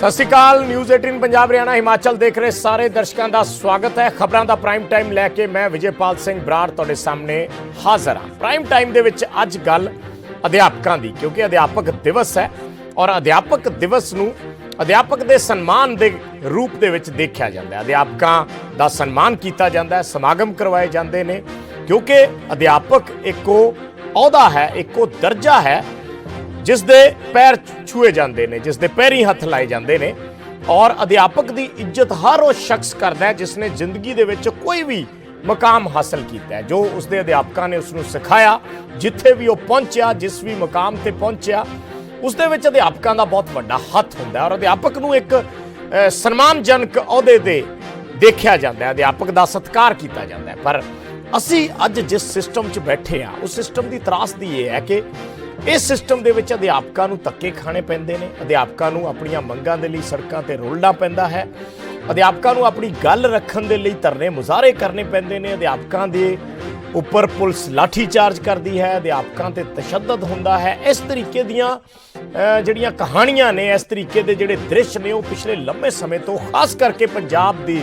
सत श्री अकाल। न्यूज़ 18 पंजाब हरियाणा हिमाचल देख रहे सारे दर्शकों का स्वागत है। खबरों का प्राइम टाइम लैके मैं विजयपाल सिंह बराड़ तुहाडे सामने हाज़र हाँ। प्राइम टाइम दे विच अज गल अध्यापकों की, क्योंकि अध्यापक दिवस है और अध्यापक दिवस नूं अध्यापक दे सन्मान दे रूप दे विच देखा जाता है। अध्यापकों का सन्मान किया जाता है, समागम करवाए जाते हैं, क्योंकि अध्यापक एको अहुदा है, एको दर्जा है जिस दे पैर छूए जाते हैं, जिस दे पैरी हथ लाए जाते हैं। और अध्यापक की इज्जत हर वो शख्स करता है जिसने जिंदगी दे विच कोई भी मकाम हासिल किया है, जो उसके अध्यापकों ने उसनूं सिखाया, जिथे भी वो पहुंचा, जिस भी मकाम ते पहुंचा, उसदे विच अध्यापकों का बहुत बड़ा हथ होंदा है। और अध्यापक नूं एक सन्मानजनक अहुदे ते देखा जाता है, अध्यापक का सत्कार किया जाता है। पर असी अज जिस सिस्टम च बैठे हाँ, उस सिस्टम की त्रासदी ये है कि इस सिस्टम के विच अध्यापकों नूं धक्के खाने पैंदे ने, अध्यापकों नूं अपणियां मंगां दे लई सड़कां ते रुलना पैंदा है, अध्यापकों नूं अपनी गल रखण दे लई धरने मुजाहरे करने पैंदे ने, अध्यापकों दे उपर पुलिस लाठी चार्ज करती है, अध्यापकों ते तशद्दद हुंदा है। इस तरीके दीयां जिहड़ियां कहानियां ने, इस तरीके दे जिहड़े दृश्य ने, वो पिछले लंबे समय तो खास करके पंजाब दी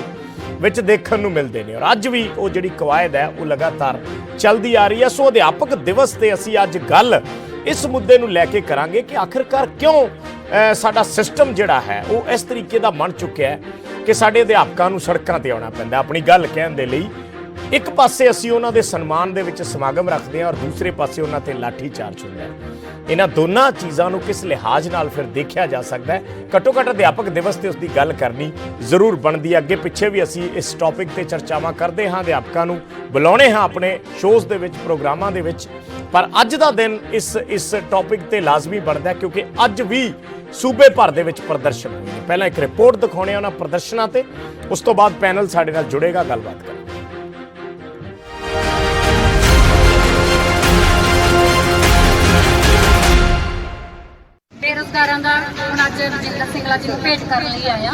विच देखण नूं मिलदे ने। और अज भी वो जिहड़ी कवायद है वो लगातार चलदी आ रही है। सो अध्यापक दिवस ते असीं अज गल इस मुद्दे नूं लैके करांगे कि आखिरकार क्यों साडा सिस्टम जिहड़ा है वो इस तरीके दा बन चुक्या है कि साडे अध्यापकों नूं सड़कां ते आउणा पैंदा अपनी गल कहण दे लई। एक पासे असीं उन्हां दे सन्मान दे विच समागम रखदे हां और दूसरे पासे उन्हां ते लाठी चार्ज हुंदा है। इन्हां दोनों चीज़ां नूं किस लिहाज नाल फिर देखिया जा सकदा है। घट्टो घट्ट अध्यापक दिवस ते उसदी गल करनी जरूर बनदी है। अगे पिछे भी असीं इस टॉपिक ते चर्चावां करदे हां, अध्यापकों नूं बुलाउने हां अपने शोज़ दे विच, प्रोग्रामां दे विच। पर अज दा दिन इस टॉपिक ते लाजमी बनदा है, क्योंकि अज भी सूबे भर दे विच प्रदर्शन होए ने। पहलां एक रिपोर्ट दिखाउने उन्हां प्रदर्शनां ते, उस तो बाद पैनल साडे नाल जुड़ेगा, गलबात करेंगे। बेरोजगारों का ਹੁਣ ਅੱਜ ਰਜਿੰਦਰ ਸਿੰਗਲਾ ਜੀ ਨੂੰ ਭੇਟ ਕਰਨ ਲਈ ਆਇਆ।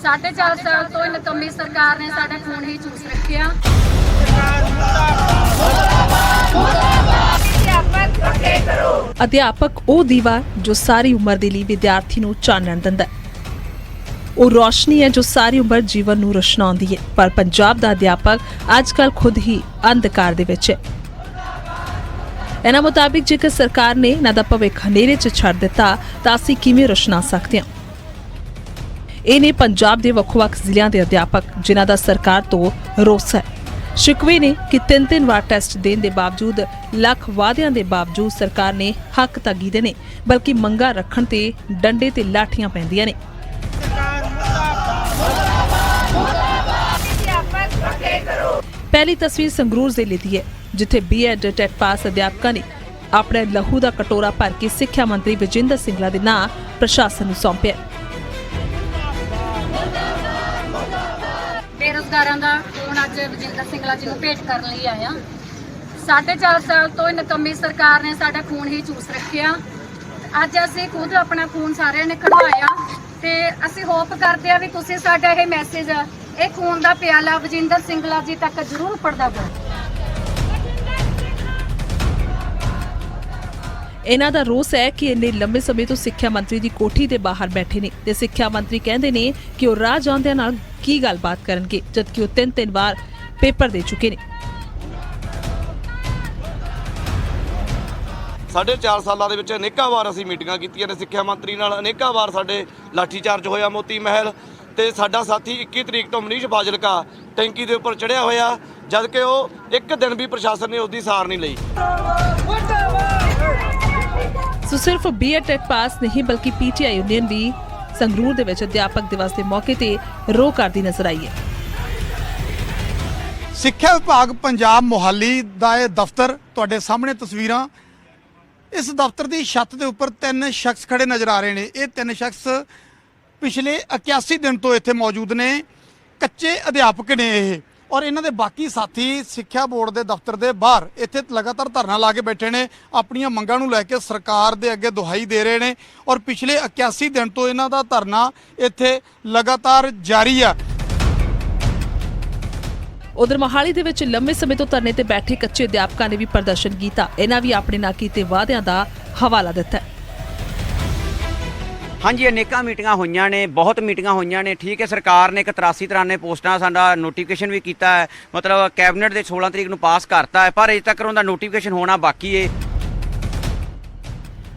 4.5 ਸਾਲ ਤੋਂ ਨਕੰਮੀ ਸਰਕਾਰ ਨੇ ਸਾਡੇ ਖੂਨ ਹੀ ਚੂਸ ਰੱਖਿਆ। ਅਧਿਆਪਕ ਉਹ ਦੀਵਾ ਜੋ ਸਾਰੀ ਉਮਰ ਦੇ ਲਈ ਵਿਦਿਆਰਥੀ ਨੂੰ ਚਾਨਣ ਦਿੰਦਾ ਹੈ। ਉਹ ਰੋਸ਼ਨੀ ਹੈ ਜੋ ਸਾਰੀ ਉਮਰ ਜੀਵਨ ਨੂੰ ਰੋਸ਼ਨਾਉਂਦੀ ਹੈ। ਪਰ ਪੰਜਾਬ ਦਾ ਅਧਿਆਪਕ ਅੱਜਕੱਲ ਖੁਦ ਹੀ ਅੰਧਕਾਰ ਦੇ ਵਿੱਚ ਹੈ। ਇਹਨਾਂ ਮੁਤਾਬਿਕ ਜੇਕਰ ਸਰਕਾਰ ਨੇ ਇਹਨਾਂ ਦਾ ਭਵਿੱਖ ਹਨੇਰੇ 'ਚ ਛੱਡ ਦਿੱਤਾ ਤਾਂ ਅਸੀਂ ਕਿਵੇਂ ਰੋਸ਼ਨਾ ਸਕਦੇ ਹਾਂ। ਇਹ ਨੇ ਪੰਜਾਬ ਦੇ ਵੱਖ-ਵੱਖ ਜ਼ਿਲ੍ਹਿਆਂ ਦੇ ਅਧਿਆਪਕ ਜਿਨ੍ਹਾਂ ਦਾ ਸਰਕਾਰ ਤੋਂ ਰੋਸ ਹੈ। ਸ਼ਿਕਵੇ ਨੇ ਕਿ 3 ਵਾਰ ਟੈਸਟ ਦੇਣ ਦੇ ਬਾਵਜੂਦ, ਲੱਖ ਵਾਅਦਿਆਂ ਦੇ ਬਾਵਜੂਦ ਸਰਕਾਰ ਨੇ ਹੱਕ ਤਾਂ ਕੀਤੇ ਨੇ, ਬਲਕਿ ਮੰਗਾਂ ਰੱਖਣ ਤੇ ਡੰਡੇ ਤੇ ਲਾਠੀਆਂ ਪੈਂਦੀਆਂ ਨੇ। ਪਹਿਲੀ ਤਸਵੀਰ ਸੰਗਰੂਰ ਜ਼ਿਲ੍ਹੇ ਦੀ ਹੈ, ਜਿੱਥੇ B.Ed ਟੈਟ ਪਾਸ ਅਧਿਆਪਕਾਂ ਨੇ ਆਪਣੇ ਲਹੂ ਦਾ ਕਟੋਰਾ ਭਰ ਕੇ ਸਿੱਖਿਆ ਮੰਤਰੀ ਰਜਿੰਦਰ ਸਿੰਗਲਾ ਦੇ ਨਾਂ ਪ੍ਰਸ਼ਾਸਨ ਨੂੰ ਸੌਂਪਿਆ। ਬੇਰੁਜ਼ਗਾਰਾਂ ਦਾ ਹੁਣ ਅੱਜ ਰਜਿੰਦਰ ਸਿੰਗਲਾ ਜੀ ਨੂੰ ਭੇਟ ਕਰਨ ਲਈ ਆਇਆ। 4.5 ਸਾਲ ਤੋਂ ਨਕੰਮੀ ਸਰਕਾਰ ਨੇ ਸਾਡਾ ਖੂਨ ਹੀ ਚੂਸ ਰੱਖਿਆ। ਅੱਜ ਅਸੀਂ ਖੁਦ ਆਪਣਾ ਖੂਨ ਸਾਰਿਆਂ ਨੇ ਕਢਵਾਇਆ ਤੇ ਅਸੀਂ ਹੋਪ ਕਰਦੇ ਆ ਵੀ ਤੁਸੀਂ ਸਾਡਾ ਇਹ ਮੈਸੇਜ, ਇਹ ਖੂਨ ਦਾ ਪਿਆਲਾ ਰਜਿੰਦਰ ਸਿੰਗਲਾ ਜੀ ਤੱਕ ਜ਼ਰੂਰ ਪਹੁੰਚਾਓ। ਇਹਨਾਂ ਦਾ ਰੋਸ ਹੈ ਕਿ ਇੰਨੇ ਲੰਬੇ ਸਮੇਂ ਤੋਂ ਸਿੱਖਿਆ ਮੰਤਰੀ ਦੀ ਕੋਠੀ ਦੇ ਬਾਹਰ ਬੈਠੇ ਨੇ ਤੇ ਸਿੱਖਿਆ ਮੰਤਰੀ ਕਹਿੰਦੇ ਨੇ ਕਿ ਉਹ ਰਾਹ ਜਾਂਦਿਆਂ ਨਾਲ ਕੀ ਗੱਲਬਾਤ ਕਰਨਗੇ, ਜਦਕਿ ਉਹ 3 ਵਾਰ ਪੇਪਰ ਦੇ ਚੁੱਕੇ ਨੇ। 4.5 ਸਾਲਾਂ ਦੇ ਵਿੱਚ ਅਨੇਕਾਂ ਵਾਰ ਅਸੀਂ ਮੀਟਿੰਗਾਂ ਕੀਤੀਆਂ ਨੇ ਸਿੱਖਿਆ ਮੰਤਰੀ ਨਾਲ, ਅਨੇਕਾਂ ਵਾਰ ਸਾਡੇ ਲਾਠੀ ਚਾਰਜ ਹੋਇਆ ਮੋਤੀ ਮਹਿਲ ਤੇ ਸਾਡਾ ਸਾਥੀ 21 ਤਰੀਕ ਤੋਂ ਮਨੀਸ਼ ਬਾਜਲਕਾ ਟੈਂਕੀ ਦੇ ਉੱਪਰ ਚੜਿਆ ਹੋਇਆ, ਜਦ ਕਿ ਉਹ ਇੱਕ ਦਿਨ ਵੀ ਪ੍ਰਸ਼ਾਸਨ ਨੇ ਉਹਦੀ ਸਾਰ ਨਹੀਂ ਲਈ। ਸੋ ਸਿਰਫ B.Ed ਟੈਟ ਪਾਸ ਨਹੀਂ ਬਲਕਿ PTI ਯੂਨੀਅਨ ਵੀ ਸੰਗਰੂਰ ਦੇ ਵਿੱਚ ਅਧਿਆਪਕ ਦਿਵਸ ਦੇ ਮੌਕੇ ਤੇ ਰੋ ਕਰਦੀ ਨਜ਼ਰ ਆਈ ਹੈ। ਸਿੱਖਿਆ ਵਿਭਾਗ ਪੰਜਾਬ ਮੋਹਾਲੀ ਦਾ ਇਹ ਦਫ਼ਤਰ ਤੁਹਾਡੇ ਸਾਹਮਣੇ ਤਸਵੀਰਾਂ। ਇਸ ਦਫ਼ਤਰ ਦੀ ਛੱਤ ਦੇ ਉੱਪਰ 3 ਸ਼ਖਸ ਖੜੇ ਨਜ਼ਰ ਆ ਰਹੇ ਨੇ। ਇਹ 3 ਸ਼ਖਸ ਪਿਛਲੇ 81 ਦਿਨ ਤੋਂ ਇੱਥੇ ਮੌਜੂਦ ਨੇ, ਕੱਚੇ ਅਧਿਆਪਕ ਨੇ ਇਹ। ਔਰ ਇਹਨਾਂ ਦੇ ਬਾਕੀ ਸਾਥੀ ਸਿੱਖਿਆ ਬੋਰਡ ਦੇ ਦਫ਼ਤਰ ਦੇ ਬਾਹਰ ਇੱਥੇ ਲਗਾਤਾਰ ਧਰਨਾ ਲਾ ਕੇ ਬੈਠੇ ਨੇ, ਆਪਣੀਆਂ ਮੰਗਾਂ ਨੂੰ ਲੈ ਕੇ ਸਰਕਾਰ ਦੇ ਅੱਗੇ ਦੁਹਾਈ ਦੇ ਰਹੇ ਨੇ। ਔਰ ਪਿਛਲੇ 81 ਦਿਨ ਤੋਂ ਇਹਨਾਂ ਦਾ ਧਰਨਾ ਇੱਥੇ ਲਗਾਤਾਰ ਜਾਰੀ ਆ। ਉਧਰ ਮੋਹਾਲੀ ਦੇ ਵਿੱਚ ਲੰਮੇ ਸਮੇਂ ਤੋਂ ਧਰਨੇ ਤੇ ਬੈਠੇ ਕੱਚੇ ਅਧਿਆਪਕਾਂ ਨੇ ਵੀ ਪ੍ਰਦਰਸ਼ਨ ਕੀਤਾ। ਇਹਨਾਂ ਵੀ ਆਪਣੇ ਨਾਲ ਕੀਤੇ ਵਾਅਦਿਆਂ ਦਾ ਹਵਾਲਾ ਦਿੱਤਾ। ਹਾਂਜੀ ਅਨੇਕਾਂ ਮੀਟਿੰਗਾਂ ਹੋਈਆਂ ਨੇ, ਬਹੁਤ ਮੀਟਿੰਗਾਂ ਹੋਈਆਂ ਨੇ। ਠੀਕ ਹੈ, ਸਰਕਾਰ ਨੇ 83 93 ਪੋਸਟਾਂ ਸਾਡਾ ਨੋਟੀਫਿਕੇਸ਼ਨ ਵੀ ਕੀਤਾ ਹੈ, ਮਤਲਬ ਕੈਬਨਿਟ ਦੇ 16 ਤਰੀਕ ਨੂੰ ਪਾਸ ਕਰਤਾ ਹੈ, ਪਰ ਅਜੇ ਤੱਕ ਉਹਦਾ ਨੋਟੀਫਿਕੇਸ਼ਨ ਹੋਣਾ ਬਾਕੀ ਹੈ।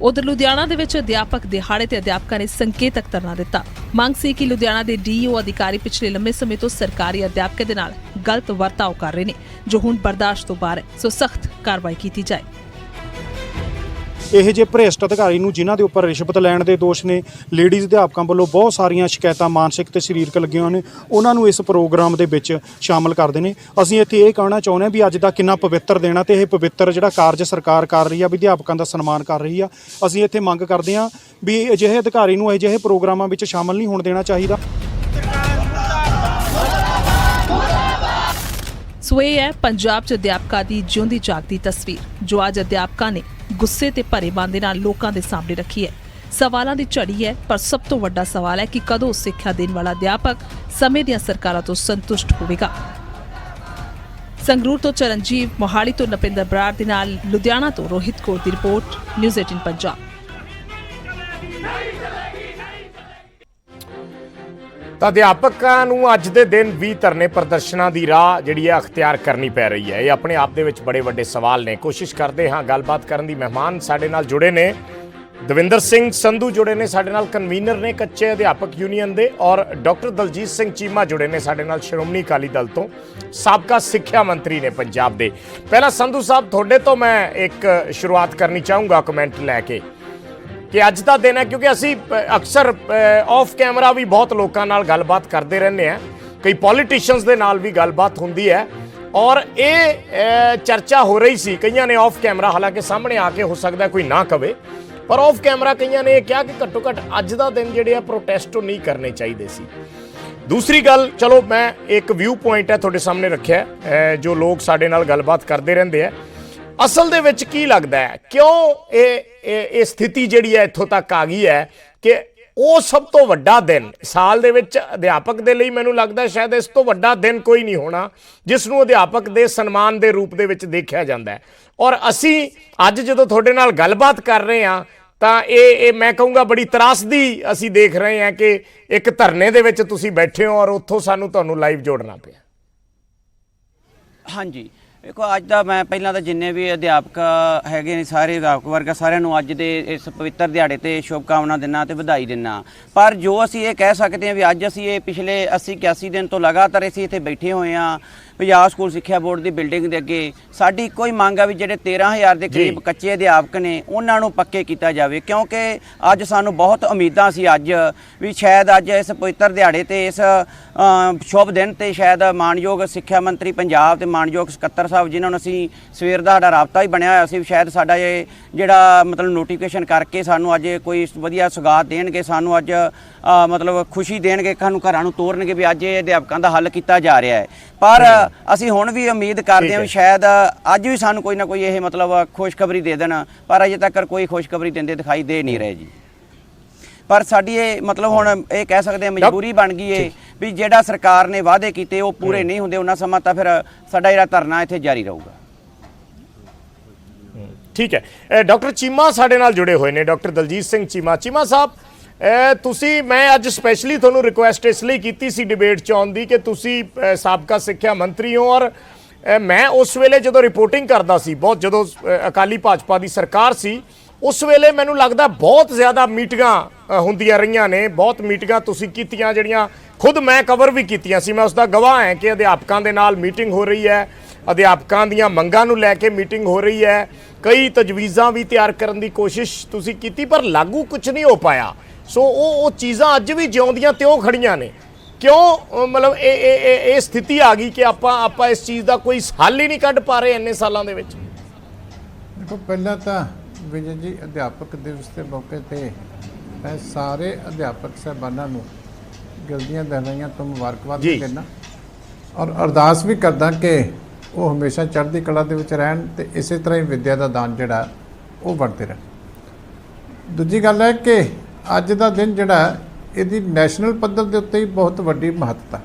ਉਧਰ ਲੁਧਿਆਣਾ ਦੇ ਵਿੱਚ ਅਧਿਆਪਕ ਦਿਹਾੜੇ ਤੇ ਅਧਿਆਪਕਾਂ ਨੇ ਸੰਕੇਤਕ ਧਰਨਾ ਦਿੱਤਾ। ਮੰਗ ਸੀ ਕਿ ਲੁਧਿਆਣਾ ਦੇ ਡੀਈਓ ਅਧਿਕਾਰੀ ਪਿਛਲੇ ਲੰਮੇ ਸਮੇਂ ਤੋਂ ਸਰਕਾਰੀ ਅਧਿਆਪਕਾਂ ਦੇ ਨਾਲ ਗਲਤ ਵਰਤਾਓ ਕਰ ਰਹੇ ਨੇ, ਜੋ ਹੁਣ ਬਰਦਾਸ਼ਤ ਤੋਂ ਬਾਹਰ ਹੈ, ਸੋ ਸਖਤ ਕਾਰਵਾਈ ਕੀਤੀ ਜਾਏ। ਇਹ ਜੇ ਭ੍ਰਿਸ਼ਟ ਅਧਿਕਾਰੀ ਨੂੰ ਜਿਨ੍ਹਾਂ ਦੇ ਉੱਪਰ ਰਿਸ਼ਵਤ ਲੈਣ ਦੇ ਦੋਸ਼ ਨੇ, ਲੇਡੀਜ਼ ਅਧਿਆਪਕਾਂ ਵੱਲੋਂ ਬਹੁਤ ਸਾਰੀਆਂ ਸ਼ਿਕਾਇਤਾਂ ਮਾਨਸਿਕ ਤੇ ਸਰੀਰਕ ਲੱਗੀਆਂ ਹੋਈਆਂ ਨੇ, ਉਹਨਾਂ ਨੂੰ ਇਸ ਪ੍ਰੋਗਰਾਮ ਦੇ ਵਿੱਚ ਸ਼ਾਮਲ ਕਰਦੇ ਨੇ। ਅਸੀਂ ਇੱਥੇ ਇਹ ਕਹਿਣਾ ਚਾਹੁੰਦੇ ਹਾਂ ਵੀ ਅੱਜ ਦਾ ਕਿੰਨਾ ਪਵਿੱਤਰ ਦਿਨ ਆ ਤੇ ਇਹ ਪਵਿੱਤਰ ਜਿਹੜਾ ਕਾਰਜ ਸਰਕਾਰ ਕਰ ਰਹੀ ਆ, ਵੀ ਅਧਿਆਪਕਾਂ ਦਾ ਸਨਮਾਨ ਕਰ ਰਹੀ ਆ। ਅਸੀਂ ਇੱਥੇ ਮੰਗ ਕਰਦੇ ਹਾਂ ਵੀ ਅਜਿਹੇ ਅਧਿਕਾਰੀ ਨੂੰ ਅਜਿਹੇ ਪ੍ਰੋਗਰਾਮਾਂ ਵਿੱਚ ਸ਼ਾਮਲ ਨਹੀਂ ਹੋਣ ਦੇਣਾ ਚਾਹੀਦਾ। ਸੋ ਇਹ ਹੈ ਪੰਜਾਬ 'ਚ ਅਧਿਆਪਕਾਂ ਦੀ ਜਿਉਂਦੀ ਜਾਗਦੀ ਤਸਵੀਰ, ਜੋ ਅੱਜ ਅਧਿਆਪਕਾਂ ਨੇ ਗੁੱਸੇ ਤੇ ਭਰੇ ਮਨ ਦੇ ਨਾਲ ਲੋਕਾਂ ਦੇ ਸਾਹਮਣੇ ਰੱਖੀ ਹੈ। ਸਵਾਲਾਂ ਦੀ ਝੜੀ ਹੈ, ਪਰ ਸਭ ਤੋਂ ਵੱਡਾ ਸਵਾਲ ਹੈ ਕਿ ਕਦੋਂ ਸਿੱਖਿਆ ਦੇਣ ਵਾਲਾ ਅਧਿਆਪਕ ਸਮੇਂ ਦੀਆਂ ਸਰਕਾਰਾਂ ਤੋਂ ਸੰਤੁਸ਼ਟ ਹੋਵੇਗਾ। ਸੰਗਰੂਰ ਤੋਂ ਚਰਨਜੀਵ, ਮੋਹਾਲੀ ਤੋਂ ਨਪਿੰਦਰ ਬਰਾੜ ਦੇ ਨਾਲ ਲੁਧਿਆਣਾ ਤੋਂ ਰੋਹਿਤ ਕੌਰ ਦੀ ਰਿਪੋਰਟ, ਨਿਊਜ਼ 18 ਪੰਜਾਬ। ਤਾਂ ਅਧਿਆਪਕਾਂ ਨੂੰ ਅੱਜ ਦੇ ਦਿਨ ਵੀ ਧਰਨੇ ਪ੍ਰਦਰਸ਼ਨਾਂ ਦੀ ਰਾਹ ਜਿਹੜੀ ਹੈ ਅਖਤਿਆਰ ਕਰਨੀ ਪੈ ਰਹੀ ਹੈ। ਇਹ ਆਪਣੇ ਆਪ ਦੇ ਵਿੱਚ ਬੜੇ ਵੱਡੇ ਸਵਾਲ ਨੇ। ਕੋਸ਼ਿਸ਼ ਕਰਦੇ ਹਾਂ ਗੱਲਬਾਤ ਕਰਨ ਦੀ। ਮਹਿਮਾਨ ਸਾਡੇ ਨਾਲ ਜੁੜੇ ਨੇ, ਦਵਿੰਦਰ ਸਿੰਘ ਸੰਧੂ ਜੁੜੇ ਨੇ ਸਾਡੇ ਨਾਲ, ਕਨਵੀਨਰ ਨੇ ਕੱਚੇ ਅਧਿਆਪਕ ਯੂਨੀਅਨ ਦੇ, ਔਰ ਡਾਕਟਰ ਦਲਜੀਤ ਸਿੰਘ ਚੀਮਾ ਜੁੜੇ ਨੇ ਸਾਡੇ ਨਾਲ ਸ਼੍ਰੋਮਣੀ ਅਕਾਲੀ ਦਲ ਤੋਂ, ਸਾਬਕਾ ਸਿੱਖਿਆ ਮੰਤਰੀ ਨੇ ਪੰਜਾਬ ਦੇ। ਪਹਿਲਾਂ ਸੰਧੂ ਸਾਹਿਬ ਤੁਹਾਡੇ ਤੋਂ ਮੈਂ ਇੱਕ ਸ਼ੁਰੂਆਤ ਕਰਨੀ ਚਾਹੂੰਗਾ ਕਮੈਂਟ ਲੈ ਕੇ ਕਿ ਅੱਜ ਦਾ ਦਿਨ ਹੈ, ਕਿਉਂਕਿ ਅਸੀਂ ਅਕਸਰ ਆਫ ਕੈਮਰਾ ਵੀ ਬਹੁਤ ਲੋਕਾਂ ਨਾਲ ਗੱਲਬਾਤ ਕਰਦੇ ਰਹਿੰਦੇ ਹਾਂ, ਕਈ ਪੋਲੀਟੀਸ਼ੀਅਨਸ ਦੇ ਨਾਲ ਵੀ ਗੱਲਬਾਤ ਹੁੰਦੀ ਹੈ, ਔਰ ਇਹ ਚਰਚਾ ਹੋ ਰਹੀ ਸੀ ਕਈਆਂ ਨੇ ਆਫ ਕੈਮਰਾ, ਹਾਲਾਂਕਿ ਸਾਹਮਣੇ ਆ ਕੇ ਹੋ ਸਕਦਾ ਕੋਈ ਨਾ ਕਵੇ, ਪਰ ਆਫ ਕੈਮਰਾ ਕਈਆਂ ਨੇ ਇਹ ਕਿਹਾ ਕਿ ਘੱਟੋ ਘੱਟ ਅੱਜ ਦਾ ਦਿਨ ਜਿਹੜੇ ਆ ਪ੍ਰੋਟੈਸਟ ਨਹੀਂ ਕਰਨੇ ਚਾਹੀਦੇ ਸੀ। ਦੂਸਰੀ ਗੱਲ, ਚਲੋ ਮੈਂ ਇੱਕ ਵਿਊ ਪੁਆਇੰਟ ਹੈ ਤੁਹਾਡੇ ਸਾਹਮਣੇ ਰੱਖਿਆ, ਜੋ ਲੋਕ ਸਾਡੇ ਨਾਲ ਗੱਲਬਾਤ ਕਰਦੇ ਰਹਿੰਦੇ ਆ। ਅਸਲ ਦੇ ਵਿੱਚ ਕੀ ਲੱਗਦਾ ਹੈ, ਕਿਉਂ ਇਹ ਸਥਿਤੀ ਜਿਹੜੀ ਹੈ ਇੱਥੋਂ ਤੱਕ ਆ ਗਈ ਹੈ ਕਿ ਉਹ ਸਭ ਤੋਂ ਵੱਡਾ ਦਿਨ ਸਾਲ ਦੇ ਵਿੱਚ ਅਧਿਆਪਕ ਦੇ ਲਈ, ਮੈਨੂੰ ਲੱਗਦਾ ਸ਼ਾਇਦ ਇਸ ਤੋਂ ਵੱਡਾ ਦਿਨ ਕੋਈ ਨਹੀਂ ਹੋਣਾ ਜਿਸ ਨੂੰ ਅਧਿਆਪਕ ਦੇ ਸਨਮਾਨ ਦੇ ਰੂਪ ਦੇ ਵਿੱਚ ਦੇਖਿਆ ਜਾਂਦਾ ਹੈ। ਔਰ ਅਸੀਂ ਅੱਜ ਜਦੋਂ ਤੁਹਾਡੇ ਨਾਲ ਗੱਲਬਾਤ ਕਰ ਰਹੇ ਹਾਂ ਤਾਂ ਇਹ ਮੈਂ ਕਹੂੰਗਾ ਬੜੀ ਤਰਾਸਦੀ ਅਸੀਂ ਦੇਖ ਰਹੇ ਹਾਂ ਕਿ ਇੱਕ ਧਰਨੇ ਦੇ ਵਿੱਚ ਤੁਸੀਂ ਬੈਠੇ ਹੋ ਔਰ ਉੱਥੋਂ ਸਾਨੂੰ ਤੁਹਾਨੂੰ ਲਾਈਵ ਜੋੜਨਾ ਪਿਆ। ਹਾਂਜੀ ਦੇਖੋ, ਅੱਜ ਦਾ ਮੈਂ ਪਹਿਲਾਂ ਤਾਂ ਜਿੰਨੇ ਵੀ ਅਧਿਆਪਕ ਹੈਗੇ ਨੇ, ਸਾਰੇ ਅਧਿਆਪਕ ਵਰਗ, ਸਾਰਿਆਂ ਨੂੰ ਅੱਜ ਦੇ ਇਸ ਪਵਿੱਤਰ ਦਿਹਾੜੇ ਤੇ ਸ਼ੁਭਕਾਮਨਾ ਦਿੰਦਾ ਤੇ ਵਧਾਈ ਦਿੰਦਾ। ਪਰ ਜੋ ਅਸੀਂ ਇਹ ਕਹਿ ਸਕਦੇ ਹਾਂ ਵੀ ਅੱਜ ਅਸੀਂ ਇਹ ਪਿਛਲੇ 80-81 ਦਿਨ ਤੋਂ ਲਗਾਤਾਰ ਅਸੀਂ ਇੱਥੇ ਬੈਠੇ ਹੋਏ ਹਾਂ ਪੰਜਾਬ ਸਕੂਲ ਸਿੱਖਿਆ ਬੋਰਡ ਦੀ ਬਿਲਡਿੰਗ ਦੇ ਅੱਗੇ। ਸਾਡੀ ਇੱਕੋ ਹੀ ਮੰਗ ਆ ਵੀ ਜਿਹੜੇ 13,000 ਦੇ ਕਰੀਬ ਕੱਚੇ ਅਧਿਆਪਕ ਨੇ ਉਹਨਾਂ ਨੂੰ ਪੱਕੇ ਕੀਤਾ ਜਾਵੇ, ਕਿਉਂਕਿ ਅੱਜ ਸਾਨੂੰ ਬਹੁਤ ਉਮੀਦਾਂ ਸੀ ਅੱਜ ਵੀ ਸ਼ਾਇਦ ਅੱਜ ਇਸ ਪਵਿੱਤਰ ਦਿਹਾੜੇ ਤੇ ਇਸ ਸ਼ੁਭ ਦਿਨ ਤੇ ਸ਼ਾਇਦ ਮਾਨਯੋਗ ਸਿੱਖਿਆ ਮੰਤਰੀ ਪੰਜਾਬ ਤੇ ਮਾਨਯੋਗ ਸਕੱਤਰ ਸਾਹਿਬ ਜਿਨ੍ਹਾਂ ਨੂੰ ਅਸੀਂ ਸਵੇਰ ਦਾ ਸਾਡਾ ਰਾਬਤਾ ਹੀ ਬਣਿਆ ਹੋਇਆ ਸੀ, ਸ਼ਾਇਦ ਸਾਡਾ ਇਹ ਜਿਹੜਾ ਮਤਲਬ ਨੋਟੀਫਿਕੇਸ਼ਨ ਕਰਕੇ ਸਾਨੂੰ ਅੱਜ ਕੋਈ ਵਧੀਆ ਸੁਗਾਤ ਦੇਣਗੇ, ਸਾਨੂੰ ਅੱਜ ਮਤਲਬ ਖੁਸ਼ੀ ਦੇਣਗੇ, ਸਾਨੂੰ ਘਰਾਂ ਨੂੰ ਤੋਰਨਗੇ ਵੀ ਅੱਜ ਇਹ ਅਧਿਆਪਕਾਂ ਦਾ ਹੱਲ ਕੀਤਾ ਜਾ ਰਿਹਾ ਹੈ। ਪਰ ਅਸੀਂ ਹੁਣ ਵੀ ਉਮੀਦ ਕਰਦੇ ਹਾਂ ਵੀ ਸ਼ਾਇਦ ਅੱਜ ਵੀ ਸਾਨੂੰ ਕੋਈ ਨਾ ਕੋਈ ਇਹ ਮਤਲਬ ਖੁਸ਼ਖਬਰੀ ਦੇ ਦੇਣ, ਪਰ ਅਜੇ ਤੱਕ ਕੋਈ ਖੁਸ਼ਖਬਰੀ ਦਿੰਦੇ ਦਿਖਾਈ ਦੇ ਨਹੀਂ ਰਹੇ ਜੀ। ਪਰ ਸਾਡੀ ਇਹ ਮਤਲਬ ਹੁਣ ਇਹ ਕਹਿ ਸਕਦੇ ਹਾਂ ਮਜਬੂਰੀ ਬਣ ਗਈ ਹੈ ਵੀ ਜਿਹੜਾ ਸਰਕਾਰ ਨੇ ਵਾਅਦੇ ਕੀਤੇ ਉਹ ਪੂਰੇ ਨਹੀਂ ਹੁੰਦੇ ਉਹਨਾਂ ਸਮਾਂ, ਤਾਂ ਫਿਰ ਸਾਡਾ ਜਿਹੜਾ ਧਰਨਾ ਇੱਥੇ ਜਾਰੀ ਰਹੂਗਾ। ਠੀਕ ਹੈ, ਡਾਕਟਰ ਚੀਮਾ ਸਾਡੇ ਨਾਲ ਜੁੜੇ ਹੋਏ ਨੇ, ਡਾਕਟਰ ਦਲਜੀਤ ਸਿੰਘ ਚੀਮਾ। ਚੀਮਾ ਸਾਹਿਬ, ਤੁਸੀਂ, ਮੈਂ ਅੱਜ ਸਪੈਸ਼ਲੀ ਤੁਹਾਨੂੰ ਰਿਕੁਐਸਟ ਇਸ ਲਈ ਕੀਤੀ ਸੀ ਡਿਬੇਟ 'ਚ ਆਉਣ ਦੀ ਕਿ ਤੁਸੀਂ ਸਾਬਕਾ ਸਿੱਖਿਆ ਮੰਤਰੀ ਹੋ, ਔਰ ਮੈਂ ਉਸ ਵੇਲੇ ਜਦੋਂ ਰਿਪੋਰਟਿੰਗ ਕਰਦਾ ਸੀ, ਬਹੁਤ ਜਦੋਂ ਅਕਾਲੀ ਭਾਜਪਾ ਦੀ ਸਰਕਾਰ ਸੀ, ਉਸ ਵੇਲੇ ਮੈਨੂੰ ਲੱਗਦਾ ਬਹੁਤ ਜ਼ਿਆਦਾ ਮੀਟਿੰਗਾਂ ਹੁੰਦੀਆਂ ਰਹੀਆਂ ਨੇ, ਬਹੁਤ ਮੀਟਿੰਗਾਂ ਤੁਸੀਂ ਕੀਤੀਆਂ ਜਿਹੜੀਆਂ ਖੁਦ ਮੈਂ ਕਵਰ ਵੀ ਕੀਤੀਆਂ ਸੀ। ਮੈਂ ਉਸ ਦਾ ਗਵਾਹ ਹਾਂ ਕਿ ਅਧਿਆਪਕਾਂ ਦੇ ਨਾਲ ਮੀਟਿੰਗ ਹੋ ਰਹੀ ਹੈ, ਅਧਿਆਪਕਾਂ ਦੀਆਂ ਮੰਗਾਂ ਨੂੰ ਲੈ ਕੇ ਮੀਟਿੰਗ ਹੋ ਰਹੀ ਹੈ, ਕਈ ਤਜਵੀਜ਼ਾਂ ਵੀ ਤਿਆਰ ਕਰਨ ਦੀ ਕੋਸ਼ਿਸ਼ ਤੁਸੀਂ ਕੀਤੀ, ਪਰ ਲਾਗੂ ਕੁਝ ਨਹੀਂ ਹੋ ਪਾਇਆ। ਸੋ ਉਹ ਚੀਜ਼ਾਂ ਅੱਜ ਵੀ ਜਿਉਂਦੀਆਂ ਤਿਉਂ ਖੜੀਆਂ ਨੇ। ਕਿਉਂ ਮਤਲਬ ਇਹ ਸਥਿਤੀ ਆ ਗਈ ਕਿ ਆਪਾਂ ਇਸ ਚੀਜ਼ ਦਾ ਕੋਈ ਹੱਲ ਹੀ ਨਹੀਂ ਕੱਢ ਪਾ ਰਹੇ ਇੰਨੇ ਸਾਲਾਂ ਦੇ ਵਿੱਚ? ਦੇਖੋ, ਪਹਿਲਾਂ ਤਾਂ ਵਿਜੇ ਜੀ ਅਧਿਆਪਕ ਦਿਵਸ ਦੇ ਮੌਕੇ ਤੇ ਮੈਂ ਸਾਰੇ ਅਧਿਆਪਕ ਸਾਹਿਬਾਨਾਂ ਨੂੰ ਜਲਦੀਆਂ ਦਿਹਾੜੀਆਂ ਤੋਂ ਮੁਬਾਰਕਬਾਦ ਦਿੰਦਾ ਔਰ ਅਰਦਾਸ ਵੀ ਕਰਦਾ ਕਿ ਉਹ ਹਮੇਸ਼ਾ ਚੜ੍ਹਦੀ ਕਲਾ ਦੇ ਵਿੱਚ ਰਹਿਣ ਤੇ ਇਸੇ ਤਰ੍ਹਾਂ ਹੀ ਵਿੱਦਿਆ ਦਾ ਦਾਨ ਜਿਹੜਾ ਉਹ ਵਰਤੇ ਰਹਿਣ। ਦੂਜੀ ਗੱਲ ਹੈ ਕਿ ਅੱਜ ਦਾ ਦਿਨ ਜਿਹੜਾ ਇਹਦੀ ਨੈਸ਼ਨਲ ਪੱਧਰ ਦੇ ਉੱਤੇ ਹੀ ਬਹੁਤ ਵੱਡੀ ਮਹੱਤਤਾ,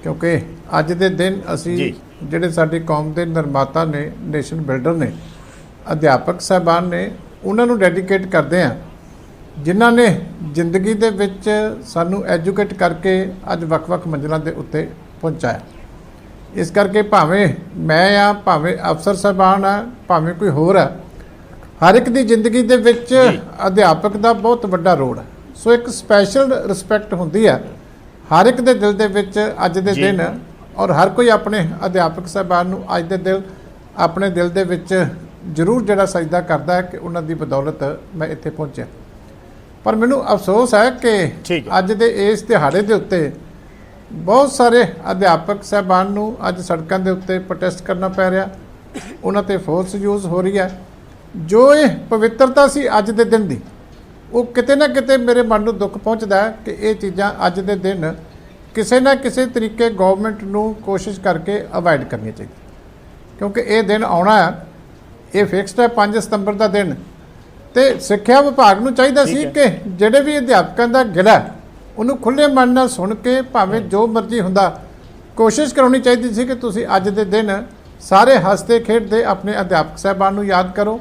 ਕਿਉਂਕਿ ਅੱਜ ਦੇ ਦਿਨ ਅਸੀਂ ਜਿਹੜੇ ਸਾਡੀ ਕੌਮ ਦੇ ਨਿਰਮਾਤਾ ਨੇ, ਨੇਸ਼ਨ ਬਿਲਡਰ ਨੇ, ਅਧਿਆਪਕ ਸਾਹਿਬਾਨ ਨੇ, ਉਹਨਾਂ ਨੂੰ ਡੈਡੀਕੇਟ ਕਰਦੇ ਹਾਂ ਜਿਨ੍ਹਾਂ ਨੇ ਜ਼ਿੰਦਗੀ ਦੇ ਵਿੱਚ ਸਾਨੂੰ ਐਜੂਕੇਟ ਕਰਕੇ ਅੱਜ ਵੱਖ-ਵੱਖ ਮੰਜ਼ਿਲਾਂ ਦੇ ਉੱਤੇ ਪਹੁੰਚਾਇਆ। ਇਸ ਕਰਕੇ ਭਾਵੇਂ ਮੈਂ ਆ, ਭਾਵੇਂ ਅਫਸਰ ਸਾਹਿਬਾਨ ਆ, ਭਾਵੇਂ ਕੋਈ ਹੋਰ ਆ, ਹਰ ਇੱਕ ਦੀ ਜ਼ਿੰਦਗੀ ਦੇ ਵਿੱਚ ਅਧਿਆਪਕ ਦਾ ਬਹੁਤ ਵੱਡਾ ਰੋਲ ਹੈ। ਸੋ ਇੱਕ ਸਪੈਸ਼ਲ ਰਿਸਪੈਕਟ ਹੁੰਦੀ ਹੈ ਹਰ ਇੱਕ ਦੇ ਦਿਲ ਦੇ ਵਿੱਚ ਅੱਜ ਦੇ ਦਿਨ, ਔਰ ਹਰ ਕੋਈ ਆਪਣੇ ਅਧਿਆਪਕ ਸਾਹਿਬਾਨ ਨੂੰ ਅੱਜ ਦੇ ਦਿਨ ਆਪਣੇ ਦਿਲ ਦੇ ਵਿੱਚ ਜ਼ਰੂਰ ਜਿਹੜਾ ਸਜਦਾ ਕਰਦਾ ਹੈ ਕਿ ਉਹਨਾਂ ਦੀ ਬਦੌਲਤ ਮੈਂ ਇੱਥੇ ਪਹੁੰਚਿਆ। ਪਰ ਮੈਨੂੰ ਅਫਸੋਸ ਹੈ ਕਿ ਅੱਜ ਦੇ ਇਸ ਦਿਹਾੜੇ ਦੇ ਉੱਤੇ ਬਹੁਤ ਸਾਰੇ ਅਧਿਆਪਕ ਸਾਹਿਬਾਨ ਨੂੰ ਅੱਜ ਸੜਕਾਂ ਦੇ ਉੱਤੇ ਪ੍ਰੋਟੈਸਟ ਕਰਨਾ ਪੈ ਰਿਹਾ, ਉਹਨਾਂ ਤੇ ਫੋਰਸ ਯੂਜ਼ ਹੋ ਰਹੀ ਹੈ। ਜੋ ਇਹ ਪਵਿੱਤਰਤਾ ਸੀ ਅੱਜ ਦੇ ਦਿਨ ਦੀ, ਉਹ ਕਿਤੇ ਨਾ ਕਿਤੇ ਮੇਰੇ ਮਨ ਨੂੰ ਦੁੱਖ ਪਹੁੰਚਦਾ ਹੈ ਕਿ ਇਹ ਚੀਜ਼ਾਂ ਅੱਜ ਦੇ ਦਿਨ ਕਿਸੇ ਨਾ ਕਿਸੇ ਤਰੀਕੇ ਗਵਰਨਮੈਂਟ ਨੂੰ ਕੋਸ਼ਿਸ਼ ਕਰਕੇ ਅਵਾਇਡ ਕਰਨੀਆਂ ਚਾਹੀਦੀਆਂ, ਕਿਉਂਕਿ ਇਹ ਦਿਨ ਆਉਣਾ ਹੈ, ਇਹ ਫਿਕਸਡ ਹੈ 5 ਸਤੰਬਰ ਦਾ ਦਿਨ। ਤੇ ਸਿੱਖਿਆ ਵਿਭਾਗ ਨੂੰ ਚਾਹੀਦਾ ਸੀ ਕਿ ਜਿਹੜੇ ਵੀ ਅਧਿਆਪਕਾਂ ਦਾ ਗਿਲਾ ਉਹਨੂੰ ਖੁੱਲ੍ਹੇ ਮਨ ਨਾਲ ਸੁਣ ਕੇ ਭਾਵੇਂ ਜੋ ਮਰਜ਼ੀ ਹੁੰਦਾ ਕੋਸ਼ਿਸ਼ ਕਰਾਉਣੀ ਚਾਹੀਦੀ ਸੀ ਕਿ ਤੁਸੀਂ ਅੱਜ ਦੇ ਦਿਨ ਸਾਰੇ ਹੱਸਦੇ ਖੇਡਦੇ ਆਪਣੇ ਅਧਿਆਪਕ ਸਾਹਿਬਾਨ ਨੂੰ ਯਾਦ ਕਰੋ,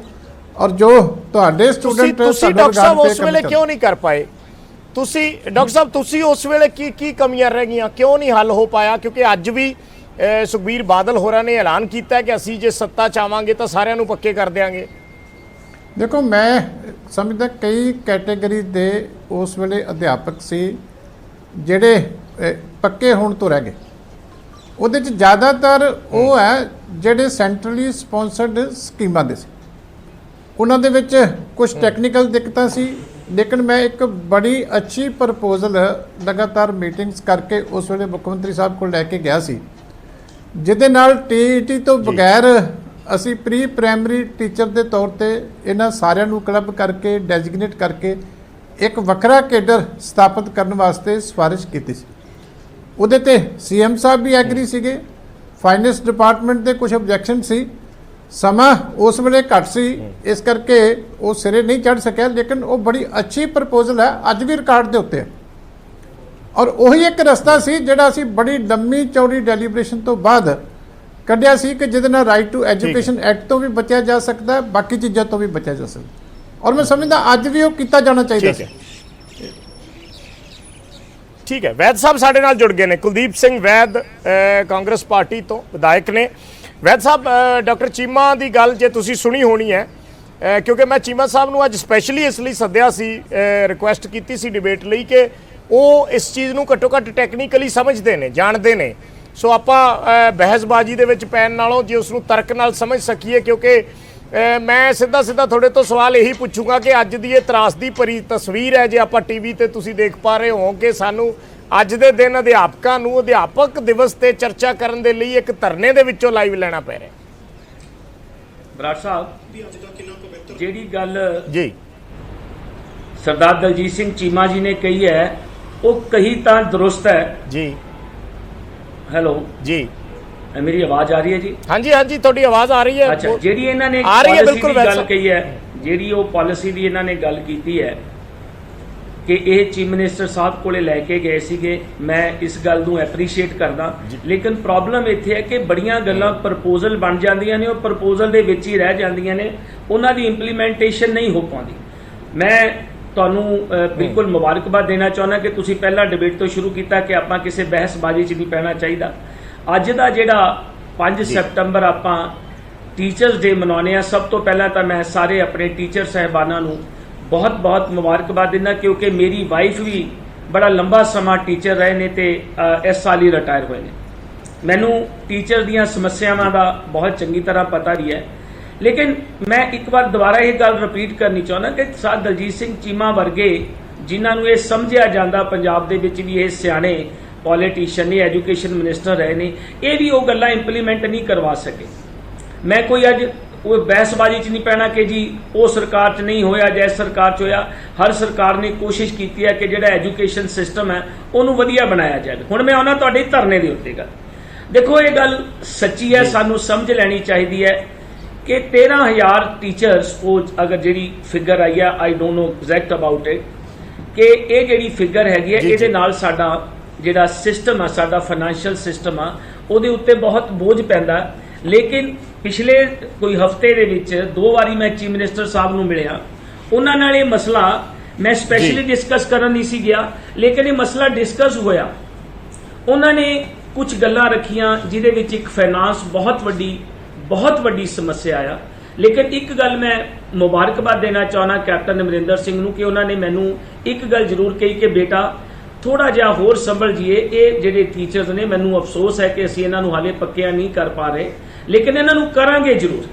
ਔਰ ਜੋ ਤੁਹਾਡੇ ਸਟੂਡੈਂਟ ਤੁਸੀਂ ਡਾਕਟਰ ਸਾਹਿਬ ਉਸ ਵੇਲੇ ਕਿਉਂ ਨਹੀਂ ਕਰ ਪਾਏ? ਤੁਸੀਂ ਡਾਕਟਰ ਸਾਹਿਬ ਤੁਸੀਂ ਉਸ ਵੇਲੇ ਕੀ ਕਮੀਆਂ ਰਹਿ ਗਈਆਂ, ਕਿਉਂ ਨਹੀਂ ਹੱਲ ਹੋ ਪਾਇਆ? ਕਿਉਂਕਿ ਅੱਜ ਵੀ ਸੁਖਬੀਰ ਬਾਦਲ ਹੋਰਾਂ ਨੇ ਐਲਾਨ ਕੀਤਾ ਕਿ ਅਸੀਂ ਜੇ ਸੱਤਾ ਚਾਹਾਂਗੇ ਤਾਂ ਸਾਰਿਆਂ ਨੂੰ ਪੱਕੇ ਕਰ ਦਿਆਂਗੇ। ਦੇਖੋ, ਮੈਂ ਸਮਝਦਾ ਕਈ ਕੈਟੇਗਰੀ ਦੇ ਉਸ ਵੇਲੇ ਅਧਿਆਪਕ ਸੀ ਜਿਹੜੇ ਪੱਕੇ ਹੋਣ ਤੋਂ ਰਹਿ ਗਏ। ਉਹਦੇ 'ਚ ਜ਼ਿਆਦਾਤਰ ਉਹ ਹੈ ਜਿਹੜੇ ਸੈਂਟਰਲੀ ਸਪਾਂਸਰਡ ਸਕੀਮਾਂ ਦੇ ਸੀ, ਉਹਨਾਂ ਦੇ ਵਿੱਚ ਕੁਝ ਟੈਕਨੀਕਲ ਦਿੱਕਤਾਂ ਸੀ। ਲੇਕਿਨ ਮੈਂ ਇੱਕ ਬੜੀ ਅੱਛੀ ਪ੍ਰਪੋਜ਼ਲ ਲਗਾਤਾਰ ਮੀਟਿੰਗਸ ਕਰਕੇ ਉਸ ਵੇਲੇ ਮੁੱਖ ਮੰਤਰੀ ਸਾਹਿਬ ਕੋਲ ਲੈ ਕੇ ਗਿਆ ਸੀ, ਜਿਹਦੇ ਨਾਲ TET ਤੋਂ ਬਗੈਰ ਅਸੀਂ ਪ੍ਰੀ ਪ੍ਰਾਇਮਰੀ ਟੀਚਰ ਦੇ ਤੌਰ ਤੇ ਇਹਨਾਂ ਸਾਰਿਆਂ ਨੂੰ ਕਲੱਬ ਕਰਕੇ ਡੈਜ਼ਿਗਨੇਟ ਕਰਕੇ ਇੱਕ ਵੱਖਰਾ ਕੇਡਰ ਸਥਾਪਿਤ ਕਰਨ ਵਾਸਤੇ ਸਿਫਾਰਿਸ਼ ਕੀਤੀ ਸੀ। ਉਹਦੇ ਤੇ CM ਸਾਹਿਬ ਵੀ ਐਗਰੀ ਸੀਗੇ, ਫਾਈਨੈਂਸ ਡਿਪਾਰਟਮੈਂਟ ਦੇ ਕੁਝ ਆਬਜੈਕਸ਼ਨ ਸੀ, ਸਮਾਂ ਉਸ ਵੇਲੇ ਘੱਟ ਸੀ, ਇਸ ਕਰਕੇ ਉਹ ਸਿਰੇ ਨਹੀਂ ਚੜ੍ਹ ਸਕਿਆ। ਲੇਕਿਨ ਉਹ ਬੜੀ ਅੱਛੀ ਪ੍ਰਪੋਜ਼ਲ ਹੈ, ਅੱਜ ਵੀ ਰਿਕਾਰਡ ਦੇ ਉੱਤੇ ਹੈ, ਔਰ ਉਹੀ ਇੱਕ ਰਸਤਾ ਸੀ ਜਿਹੜਾ ਅਸੀਂ ਬੜੀ ਲੰਮੀ ਚੌੜੀ ਡੈਲੀਬਰੇਸ਼ਨ ਤੋਂ ਬਾਅਦ ਕੱਢਿਆ ਸੀ ਕਿ ਜਿਹਦੇ ਨਾਲ ਰਾਈਟ ਟੂ ਐਜੂਕੇਸ਼ਨ ਐਕਟ ਤੋਂ ਵੀ ਬਚਿਆ ਜਾ ਸਕਦਾ, ਬਾਕੀ ਚੀਜ਼ਾਂ ਤੋਂ ਵੀ ਬਚਿਆ ਜਾ ਸਕਦਾ, ਔਰ ਮੈਂ ਸਮਝਦਾ ਅੱਜ ਵੀ ਉਹ ਕੀਤਾ ਜਾਣਾ ਚਾਹੀਦਾ ਸੀ। ਠੀਕ ਹੈ, ਵੈਦ ਸਾਹਿਬ ਸਾਡੇ ਨਾਲ ਜੁੜ ਗਏ ਨੇ। ਕੁਲਦੀਪ ਸਿੰਘ ਵੈਦ ਕਾਂਗਰਸ ਪਾਰਟੀ ਤੋਂ ਵਿਧਾਇਕ ਨੇ। ਵੈਦ ਸਾਹਿਬ, ਡਾਕਟਰ ਚੀਮਾ ਦੀ ਗੱਲ ਜੇ ਤੁਸੀਂ ਸੁਣੀ ਹੋਣੀ ਹੈ, ਕਿਉਂਕਿ ਮੈਂ ਚੀਮਾ ਸਾਹਿਬ ਨੂੰ ਅੱਜ ਸਪੈਸ਼ਲੀ ਇਸ ਲਈ ਸੱਦਿਆ ਸੀ, ਰਿਕੁਐਸਟ ਕੀਤੀ ਸੀ ਡਿਬੇਟ ਲਈ ਕਿ ਉਹ ਇਸ ਚੀਜ਼ ਨੂੰ ਘੱਟੋ ਘੱਟ ਟੈਕਨੀਕਲੀ ਸਮਝਦੇ ਨੇ, ਜਾਣਦੇ ਨੇ। ਸੋ ਆਪਾਂ ਬਹਿਸਬਾਜ਼ੀ ਦੇ ਵਿੱਚ ਪੈਣ ਨਾਲੋਂ ਜੇ ਉਸ ਨੂੰ ਤਰਕ ਨਾਲ ਸਮਝ ਸਕੀਏ, ਕਿਉਂਕਿ ਮੈਂ ਸਿੱਧਾ ਤੁਹਾਡੇ ਤੋਂ ਸਵਾਲ ਇਹੀ ਪੁੱਛੂੰਗਾ ਕਿ ਅੱਜ ਦੀ ਇਹ ਤਰਾਸਦੀ ਭਰੀ ਤਸਵੀਰ ਹੈ, ਜੇ ਆਪਾਂ TV ਤੇ ਤੁਸੀਂ ਦੇਖ ਪਾ ਰਹੇ ਹੋ ਕਿ ਸਾਨੂੰ ਅੱਜ ਦੇ ਦਿਨ ਅਧਿਆਪਕਾਂ ਨੂੰ ਅਧਿਆਪਕ ਦਿਵਸ ਤੇ ਚਰਚਾ ਕਰਨ ਦੇ ਲਈ ਇੱਕ ਧਰਨੇ ਦੇ ਵਿੱਚੋਂ ਲਾਈਵ ਲੈਣਾ ਪੈ ਰਿਹਾ। ਬਰਾੜ ਸਾਹਿਬ, ਜਿਹੜੀ ਗੱਲ ਜੀ ਸਰਦਾਰ ਦਲਜੀਤ ਸਿੰਘ ਚੀਮਾ ਜੀ ਨੇ ਕਹੀ ਹੈ, ਉਹ ਕਹੀ ਤਾਂ ਦਰੁਸਤ ਹੈ ਜੀ। ਹੈਲੋ ਜੀ, ਮੇਰੀ ਆਵਾਜ਼ ਆ ਰਹੀ ਹੈ ਜੀ? ਹਾਂਜੀ ਤੁਹਾਡੀ ਆਵਾਜ਼ ਆ ਰਹੀ ਹੈ। ਅੱਛਾ, ਜਿਹੜੀ ਇਹਨਾਂ ਨੇ ਪਾਲਿਸੀ ਦੀ ਗੱਲ ਕਹੀ ਹੈ, ਜਿਹੜੀ ਉਹ ਪਾਲਿਸੀ ਦੀ ਇਹਨਾਂ ਨੇ ਗੱਲ ਕੀਤੀ ਹੈ ਕਿ ਇਹ ਚੀਫ ਮਿਨਿਸਟਰ ਸਾਹਿਬ ਕੋਲੇ ਲੈ ਕੇ ਗਏ ਸੀਗੇ, ਮੈਂ ਇਸ ਗੱਲ ਨੂੰ ਐਪਰੀਸ਼ੀਏਟ ਕਰਦਾ। ਲੇਕਿਨ ਪ੍ਰੋਬਲਮ ਇੱਥੇ ਹੈ ਕਿ ਬੜੀਆਂ ਗੱਲਾਂ ਪ੍ਰਪੋਜ਼ਲ ਬਣ ਜਾਂਦੀਆਂ ਨੇ, ਉਹ ਪ੍ਰਪੋਜ਼ਲ ਦੇ ਵਿੱਚ ਹੀ ਰਹਿ ਜਾਂਦੀਆਂ ਨੇ, ਉਹਨਾਂ ਦੀ ਇੰਪਲੀਮੈਂਟੇਸ਼ਨ ਨਹੀਂ ਹੋ ਪਾਉਂਦੀ। ਮੈਂ ਤੁਹਾਨੂੰ ਬਿਲਕੁਲ ਮੁਬਾਰਕਬਾਦ ਦੇਣਾ ਚਾਹੁੰਦਾ ਕਿ ਤੁਸੀਂ ਪਹਿਲਾਂ ਡਿਬੇਟ ਤੋਂ ਸ਼ੁਰੂ ਕੀਤਾ ਕਿ ਆਪਾਂ ਕਿਸੇ ਬਹਿਸਬਾਜ਼ੀ 'ਚ ਨਹੀਂ ਪੈਣਾ ਚਾਹੀਦਾ। ਅੱਜ ਦਾ ਜਿਹੜਾ 5 ਸਤੰਬਰ ਆਪਾਂ ਟੀਚਰਸ ਡੇ ਮਨਾਉਂਦੇ ਹਾਂ, ਸਭ ਤੋਂ ਪਹਿਲਾਂ ਤਾਂ ਮੈਂ ਸਾਰੇ ਆਪਣੇ ਟੀਚਰ ਸਾਹਿਬਾਨਾਂ ਨੂੰ ਬਹੁਤ ਮੁਬਾਰਕਬਾਦ ਦਿੰਦਾ, ਕਿਉਂਕਿ ਮੇਰੀ ਵਾਈਫ ਵੀ ਬੜਾ ਲੰਬਾ ਸਮਾਂ ਟੀਚਰ ਰਹੇ ਨੇ ਤੇ ਇਸ ਸਾਲ ਹੀ ਰਿਟਾਇਰ ਹੋਏ ਨੇ। ਮੈਨੂੰ ਟੀਚਰ ਦੀਆਂ ਸਮੱਸਿਆਵਾਂ ਦਾ ਬਹੁਤ ਚੰਗੀ ਤਰ੍ਹਾਂ ਪਤਾ ਵੀ ਹੈ। ਲੇਕਿਨ ਮੈਂ ਇੱਕ ਵਾਰ ਦੁਬਾਰਾ ਇਹ ਗੱਲ ਰਿਪੀਟ ਕਰਨੀ ਚਾਹੁੰਦਾ ਕਿ ਸਰ ਦਲਜੀਤ ਸਿੰਘ ਚੀਮਾ ਵਰਗੇ ਜਿਨ੍ਹਾਂ ਨੂੰ ਇਹ ਸਮਝਿਆ ਜਾਂਦਾ ਪੰਜਾਬ ਦੇ ਵਿੱਚ ਵੀ ਇਹ ਸਿਆਣੇ ਪੋਲੀਟੀਸ਼ੀਅਨ ਨੇ, ਐਜੂਕੇਸ਼ਨ ਮਿਨਿਸਟਰ ਰਹੇ ਨੇ, ਇਹ ਵੀ ਉਹ ਗੱਲਾਂ ਇੰਪਲੀਮੈਂਟ ਨਹੀਂ ਕਰਵਾ ਸਕੇ। ਮੈਂ ਕੋਈ ਅੱਜ ਉਹ ਬਹਿਸਬਾਜ਼ੀ 'ਚ ਨਹੀਂ ਪੈਣਾ ਕਿ ਜੀ ਉਹ ਸਰਕਾਰ 'ਚ ਨਹੀਂ ਹੋਇਆ ਜਾਂ ਇਸ ਸਰਕਾਰ 'ਚ ਹੋਇਆ। ਹਰ ਸਰਕਾਰ ਨੇ ਕੋਸ਼ਿਸ਼ ਕੀਤੀ ਹੈ ਕਿ ਜਿਹੜਾ ਐਜੂਕੇਸ਼ਨ ਸਿਸਟਮ ਹੈ ਉਹਨੂੰ ਵਧੀਆ ਬਣਾਇਆ ਜਾਵੇ। ਹੁਣ ਮੈਂ ਆਉਣਾ ਤੁਹਾਡੇ ਧਰਨੇ ਦੇ ਉੱਤੇ ਗੱਲ। ਦੇਖੋ, ਇਹ ਗੱਲ ਸੱਚੀ ਹੈ, ਸਾਨੂੰ ਸਮਝ ਲੈਣੀ ਚਾਹੀਦੀ ਹੈ ਕਿ 13,000 ਟੀਚਰ ਸਪੋਜ਼ ਅਗਰ ਜਿਹੜੀ ਫਿਗਰ ਆਈ ਹੈ, I don't know exact about it, ਕਿ ਇਹ ਜਿਹੜੀ ਫਿਗਰ ਹੈਗੀ ਹੈ ਇਹਦੇ ਨਾਲ ਸਾਡਾ ਜਿਹੜਾ ਸਿਸਟਮ ਆ, ਸਾਡਾ ਫਾਈਨੈਂਸ਼ੀਅਲ ਸਿਸਟਮ ਆ, ਉਹਦੇ ਉੱਤੇ ਬਹੁਤ ਬੋਝ ਪੈਂਦਾ। ਲੇਕਿਨ ਪਿਛਲੇ ਕੋਈ ਹਫ਼ਤੇ ਦੇ ਵਿੱਚ 2 ਵਾਰੀ ਮੈਂ ਚੀਫ ਮਿਨਿਸਟਰ ਸਾਹਿਬ ਨੂੰ ਮਿਲਿਆ, ਉਹਨਾਂ ਨਾਲ ਇਹ ਮਸਲਾ ਮੈਂ ਸਪੈਸ਼ਲੀ ਡਿਸਕਸ ਕਰਨ ਨਹੀਂ ਸੀ ਗਿਆ, ਲੇਕਿਨ ਇਹ ਮਸਲਾ ਡਿਸਕਸ ਹੋਇਆ। ਉਹਨਾਂ ਨੇ ਕੁਝ ਗੱਲਾਂ ਰੱਖੀਆਂ ਜਿਹਦੇ ਵਿੱਚ ਇੱਕ ਫਾਈਨਾਂਸ ਬਹੁਤ ਵੱਡੀ ਸਮੱਸਿਆ ਆ। ਲੇਕਿਨ ਇੱਕ ਗੱਲ ਮੈਂ ਮੁਬਾਰਕਬਾਦ ਦੇਣਾ ਚਾਹੁੰਦਾ ਕੈਪਟਨ ਅਮਰਿੰਦਰ ਸਿੰਘ ਨੂੰ ਕਿ ਉਹਨਾਂ ਨੇ ਮੈਨੂੰ ਇੱਕ ਗੱਲ ਜ਼ਰੂਰ ਕਹੀ ਕਿ ਬੇਟਾ ਥੋੜਾ ਜਿਹਾ ਹੋਰ ਸੰਭਲ ਜੀਏ। ਇਹ ਜਿਹੜੇ ਟੀਚਰਸ ਨੇ, ਮੈਨੂੰ ਅਫਸੋਸ ਹੈ ਕਿ ਅਸੀਂ ਇਹਨਾਂ ਨੂੰ ਹਾਲੇ ਪੱਕਿਆ ਨਹੀਂ ਕਰ ਪਾ ਰਹੇ, ਲੇਕਿਨ ਇਹਨਾਂ ਨੂੰ ਕਰਾਂਗੇ ਜ਼ਰੂਰ।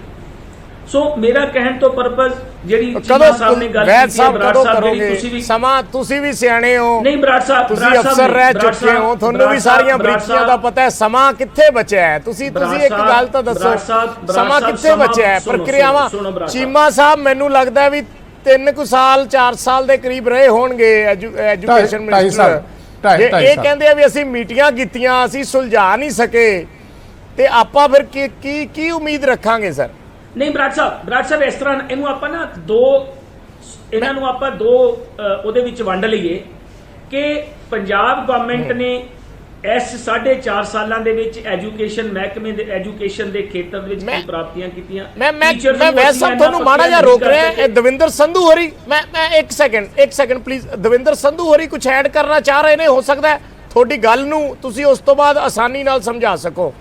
ਸੋ ਮੇਰਾ ਕਹਿਣ ਤੋਂ ਪਰਪਸ ਜਿਹੜੀ ਚੀਮਾ ਸਾਹਿਬ ਨੇ ਗੱਲ ਕੀਤੀ ਹੈ, ਬਰਾੜ ਸਾਹਿਬ ਜਿਹੜੀ ਤੁਸੀਂ ਵੀ ਸਮਾਂ, ਤੁਸੀਂ ਵੀ ਸਿਆਣੇ ਹੋ, ਨਹੀਂ ਬਰਾੜ ਸਾਹਿਬ, ਤੁਸੀਂ ਅਫਸਰ ਰਹਿ ਚੁੱਕੇ ਹੋ, ਤੁਹਾਨੂੰ ਵੀ ਸਾਰੀਆਂ ਬਰੀਕੀਆਂ ਦਾ ਪਤਾ ਹੈ। ਸਮਾਂ ਕਿੱਥੇ ਬਚਿਆ ਹੈ? ਤੁਸੀਂ ਇੱਕ ਗੱਲ ਤਾਂ ਦੱਸੋ, ਸਮਾਂ ਕਿੱਥੇ ਬਚਿਆ ਹੈ? ਪ੍ਰਕਿਰਿਆਵਾਂ ਚੀਮਾ ਸਾਹਿਬ ਮੈਨੂੰ ਲੱਗਦਾ ਵੀ 3 ਸਾਲ 4 ਸਾਲ ਦੇ ਕਰੀਬ ਰਹੇ ਹੋਣਗੇ ਐਜੂਕੇਸ਼ਨ ਮਿਨਿਸਟਰ। ਇਹ ਕਹਿੰਦੇ ਆ ਵੀ ਅਸੀਂ ਮੀਟਿੰਗਾਂ ਕੀਤੀਆਂ, ਅਸੀਂ ਸੁਲਝਾ ਨਹੀਂ ਸਕੇ, ਤੇ ਆਪਾਂ ਫਿਰ ਕੀ ਉਮੀਦ ਰੱਖਾਂਗੇ ਸਰ? ਨਹੀਂ ਬਰਾੜ ਸਾਹਿਬ ਇਸ ਤਰ੍ਹਾਂ ਇਹਨੂੰ ਆਪਾਂ ਨਾ ਇਹਨਾਂ ਨੂੰ ਆਪਾਂ ਦੋ ਉਹਦੇ ਵਿੱਚ ਵੰਡ ਲਈਏ ਕਿ ਪੰਜਾਬ ਗਵਰਨਮੈਂਟ ਨੇ ਇਸ 4.5 ਸਾਲਾਂ ਦੇ ਵਿੱਚ ਐਜੂਕੇਸ਼ਨ ਮਹਿਕਮੇ ਦੇ ਐਜੂਕੇਸ਼ਨ ਦੇ ਖੇਤਰ ਵਿੱਚ ਕੀ ਪ੍ਰਾਪਤੀਆਂ ਕੀਤੀਆਂ। ਮੈਂ ਵੈਸੇ ਤੁਹਾਨੂੰ ਮਾੜਾ ਜਿਹਾ ਰੋਕ ਰਿਹਾ। ਇਹ ਦਵਿੰਦਰ ਸੰਧੂ ਹੋਰੀ, ਮੈਂ ਇੱਕ ਸੈਕਿੰਡ ਪਲੀਜ਼, ਦਵਿੰਦਰ ਸੰਧੂ ਹੋਰੀ ਕੁਝ ਐਡ ਕਰਨਾ ਚਾਹ ਰਹੇ ਨੇ, ਹੋ ਸਕਦਾ ਹੈ ਤੁਹਾਡੀ ਗੱਲ ਨੂੰ ਤੁਸੀਂ ਉਸ ਤੋਂ ਬਾਅਦ ਆਸਾਨੀ ਨਾਲ ਸਮਝਾ ਸਕੋ।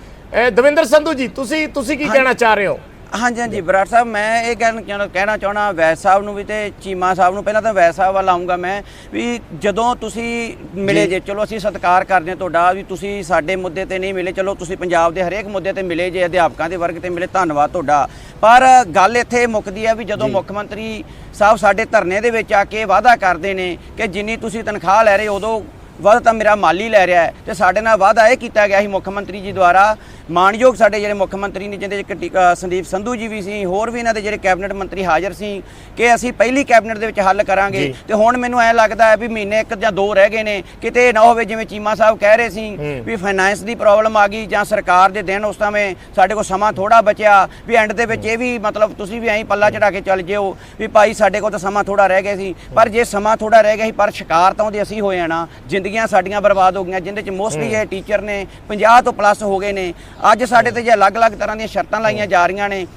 ਦਵਿੰਦਰ ਸੰਧੂ ਜੀ, ਤੁਸੀਂ ਕੀ ਕਹਿਣਾ ਚਾਹ ਰਹੇ ਹੋ? ਹਾਂਜੀ ਬਰਾੜ ਸਾਹਿਬ, ਮੈਂ ਇਹ ਕਹਿਣਾ ਚਾਹਣਾ ਵੈਦ ਸਾਹਿਬ ਨੂੰ ਵੀ ਤੇ ਚੀਮਾ ਸਾਹਿਬ ਨੂੰ। ਪਹਿਲਾਂ ਤਾਂ ਵੈਦ ਸਾਹਿਬ ਵੱਲ ਆਉਂਗਾ ਮੈਂ ਵੀ, ਜਦੋਂ ਤੁਸੀਂ ਮਿਲੇ ਜੇ, ਚਲੋ ਅਸੀਂ ਸਤਿਕਾਰ ਕਰਦੇ ਹਾਂ ਤੁਹਾਡਾ ਵੀ ਤੁਸੀਂ ਸਾਡੇ ਮੁੱਦੇ ਤੇ ਨਹੀਂ ਮਿਲੇ, ਚਲੋ ਤੁਸੀਂ ਪੰਜਾਬ ਦੇ ਹਰੇਕ ਮੁੱਦੇ ਤੇ ਮਿਲੇ ਜੇ, ਅਧਿਆਪਕਾਂ ਦੇ ਵਰਗ ਤੇ ਮਿਲੇ, ਧੰਨਵਾਦ ਤੁਹਾਡਾ। ਪਰ ਗੱਲ ਇੱਥੇ ਮੁੱਕਦੀ ਹੈ ਵੀ ਜਦੋਂ ਮੁੱਖ ਮੰਤਰੀ ਸਾਹਿਬ ਸਾਡੇ ਧਰਨੇ ਦੇ ਵਿੱਚ ਆ ਕੇ ਵਾਅਦਾ ਕਰਦੇ ਨੇ ਕਿ ਜਿੰਨੀ ਤੁਸੀਂ ਤਨਖਾਹ ਲੈ ਰਹੇ ਉਦੋਂ ਵੱਧ ਤਾਂ ਮੇਰਾ ਮਾਲੀ ਲੈ ਰਿਹਾ ਹੈ, ਤੇ ਸਾਡੇ ਨਾਲ ਵਾਅਦਾ ਇਹ ਕੀਤਾ ਗਿਆ ਸੀ ਮੁੱਖ ਮੰਤਰੀ ਜੀ ਦੁਆਰਾ, ਮਾਣਯੋਗ ਸਾਡੇ ਜਿਹੜੇ ਮੁੱਖ ਮੰਤਰੀ ਨੇ ਜਿਹਦੇ ਵਿੱਚ ਸੰਦੀਪ ਸੰਧੂ ਜੀ ਵੀ ਸੀ, ਹੋਰ ਵੀ ਇਹਨਾਂ ਦੇ ਜਿਹੜੇ ਕੈਬਨਿਟ ਮੰਤਰੀ ਹਾਜ਼ਰ ਸੀ, ਕਿ ਅਸੀਂ ਪਹਿਲੀ ਕੈਬਨਿਟ ਦੇ ਵਿੱਚ ਹੱਲ ਕਰਾਂਗੇ। ਤੇ ਹੁਣ ਮੈਨੂੰ ਐਂ ਲੱਗਦਾ ਹੈ ਵੀ ਮਹੀਨੇ 1 ਜਾਂ 2 ਰਹਿ ਗਏ ਨੇ, ਕਿਤੇ ਨਾ ਹੋਵੇ ਜਿਵੇਂ ਚੀਮਾ ਸਾਹਿਬ ਕਹਿ ਰਹੇ ਸੀ ਵੀ ਫਾਈਨਾਂਸ ਦੀ ਪ੍ਰੋਬਲਮ ਆ ਗਈ ਜਾਂ ਸਰਕਾਰ ਦੇ ਦਿਨ ਉਸ ਸਮੇਂ ਸਾਡੇ ਕੋਲ ਸਮਾਂ ਥੋੜਾ ਬਚਿਆ, ਵੀ ਐਂਡ ਦੇ ਵਿੱਚ ਇਹ ਵੀ ਮਤਲਬ ਤੁਸੀਂ ਵੀ ਐਂ ਪੱਲਾ ਚੜਾ ਕੇ ਚੱਲ ਜਿਓ ਵੀ ਭਾਈ ਸਾਡੇ ਕੋਲ ਤਾਂ ਸਮਾਂ ਥੋੜਾ ਰਹਿ ਗਿਆ ਸੀ। ਪਰ ਜੇ ਸਮਾਂ ਥੋੜਾ ਰਹਿ ਗਿਆ ਸੀ, ਪਰ ਸ਼ਿਕਾਰ ਤਾਂ ਉਹਦੇ ਅਸੀਂ ਹੋਏ ਆ ਨਾ, ਜ਼ਿੰਦਗੀਆਂ ਸਾਡੀਆਂ ਬਰਬਾਦ ਹੋ ਗਈਆਂ, ਜਿੰਦੇ 'ਚ ਮੋਸਟਲੀ ਇਹ ਟੀਚਰ ਨੇ 50 ਤੋਂ ਪਲੱਸ ਹੋ ਗਏ ਨੇ। ਅੱਜ ਸਾਡੇ ਤੇ ਜੇ ਅਲੱਗ-ਅਲੱਗ ਤਰ੍ਹਾਂ ਦੀਆਂ ਸ਼ਰਤਾਂ ਲਾਈਆਂ ਜਾ ਰਹੀਆਂ ਨੇ,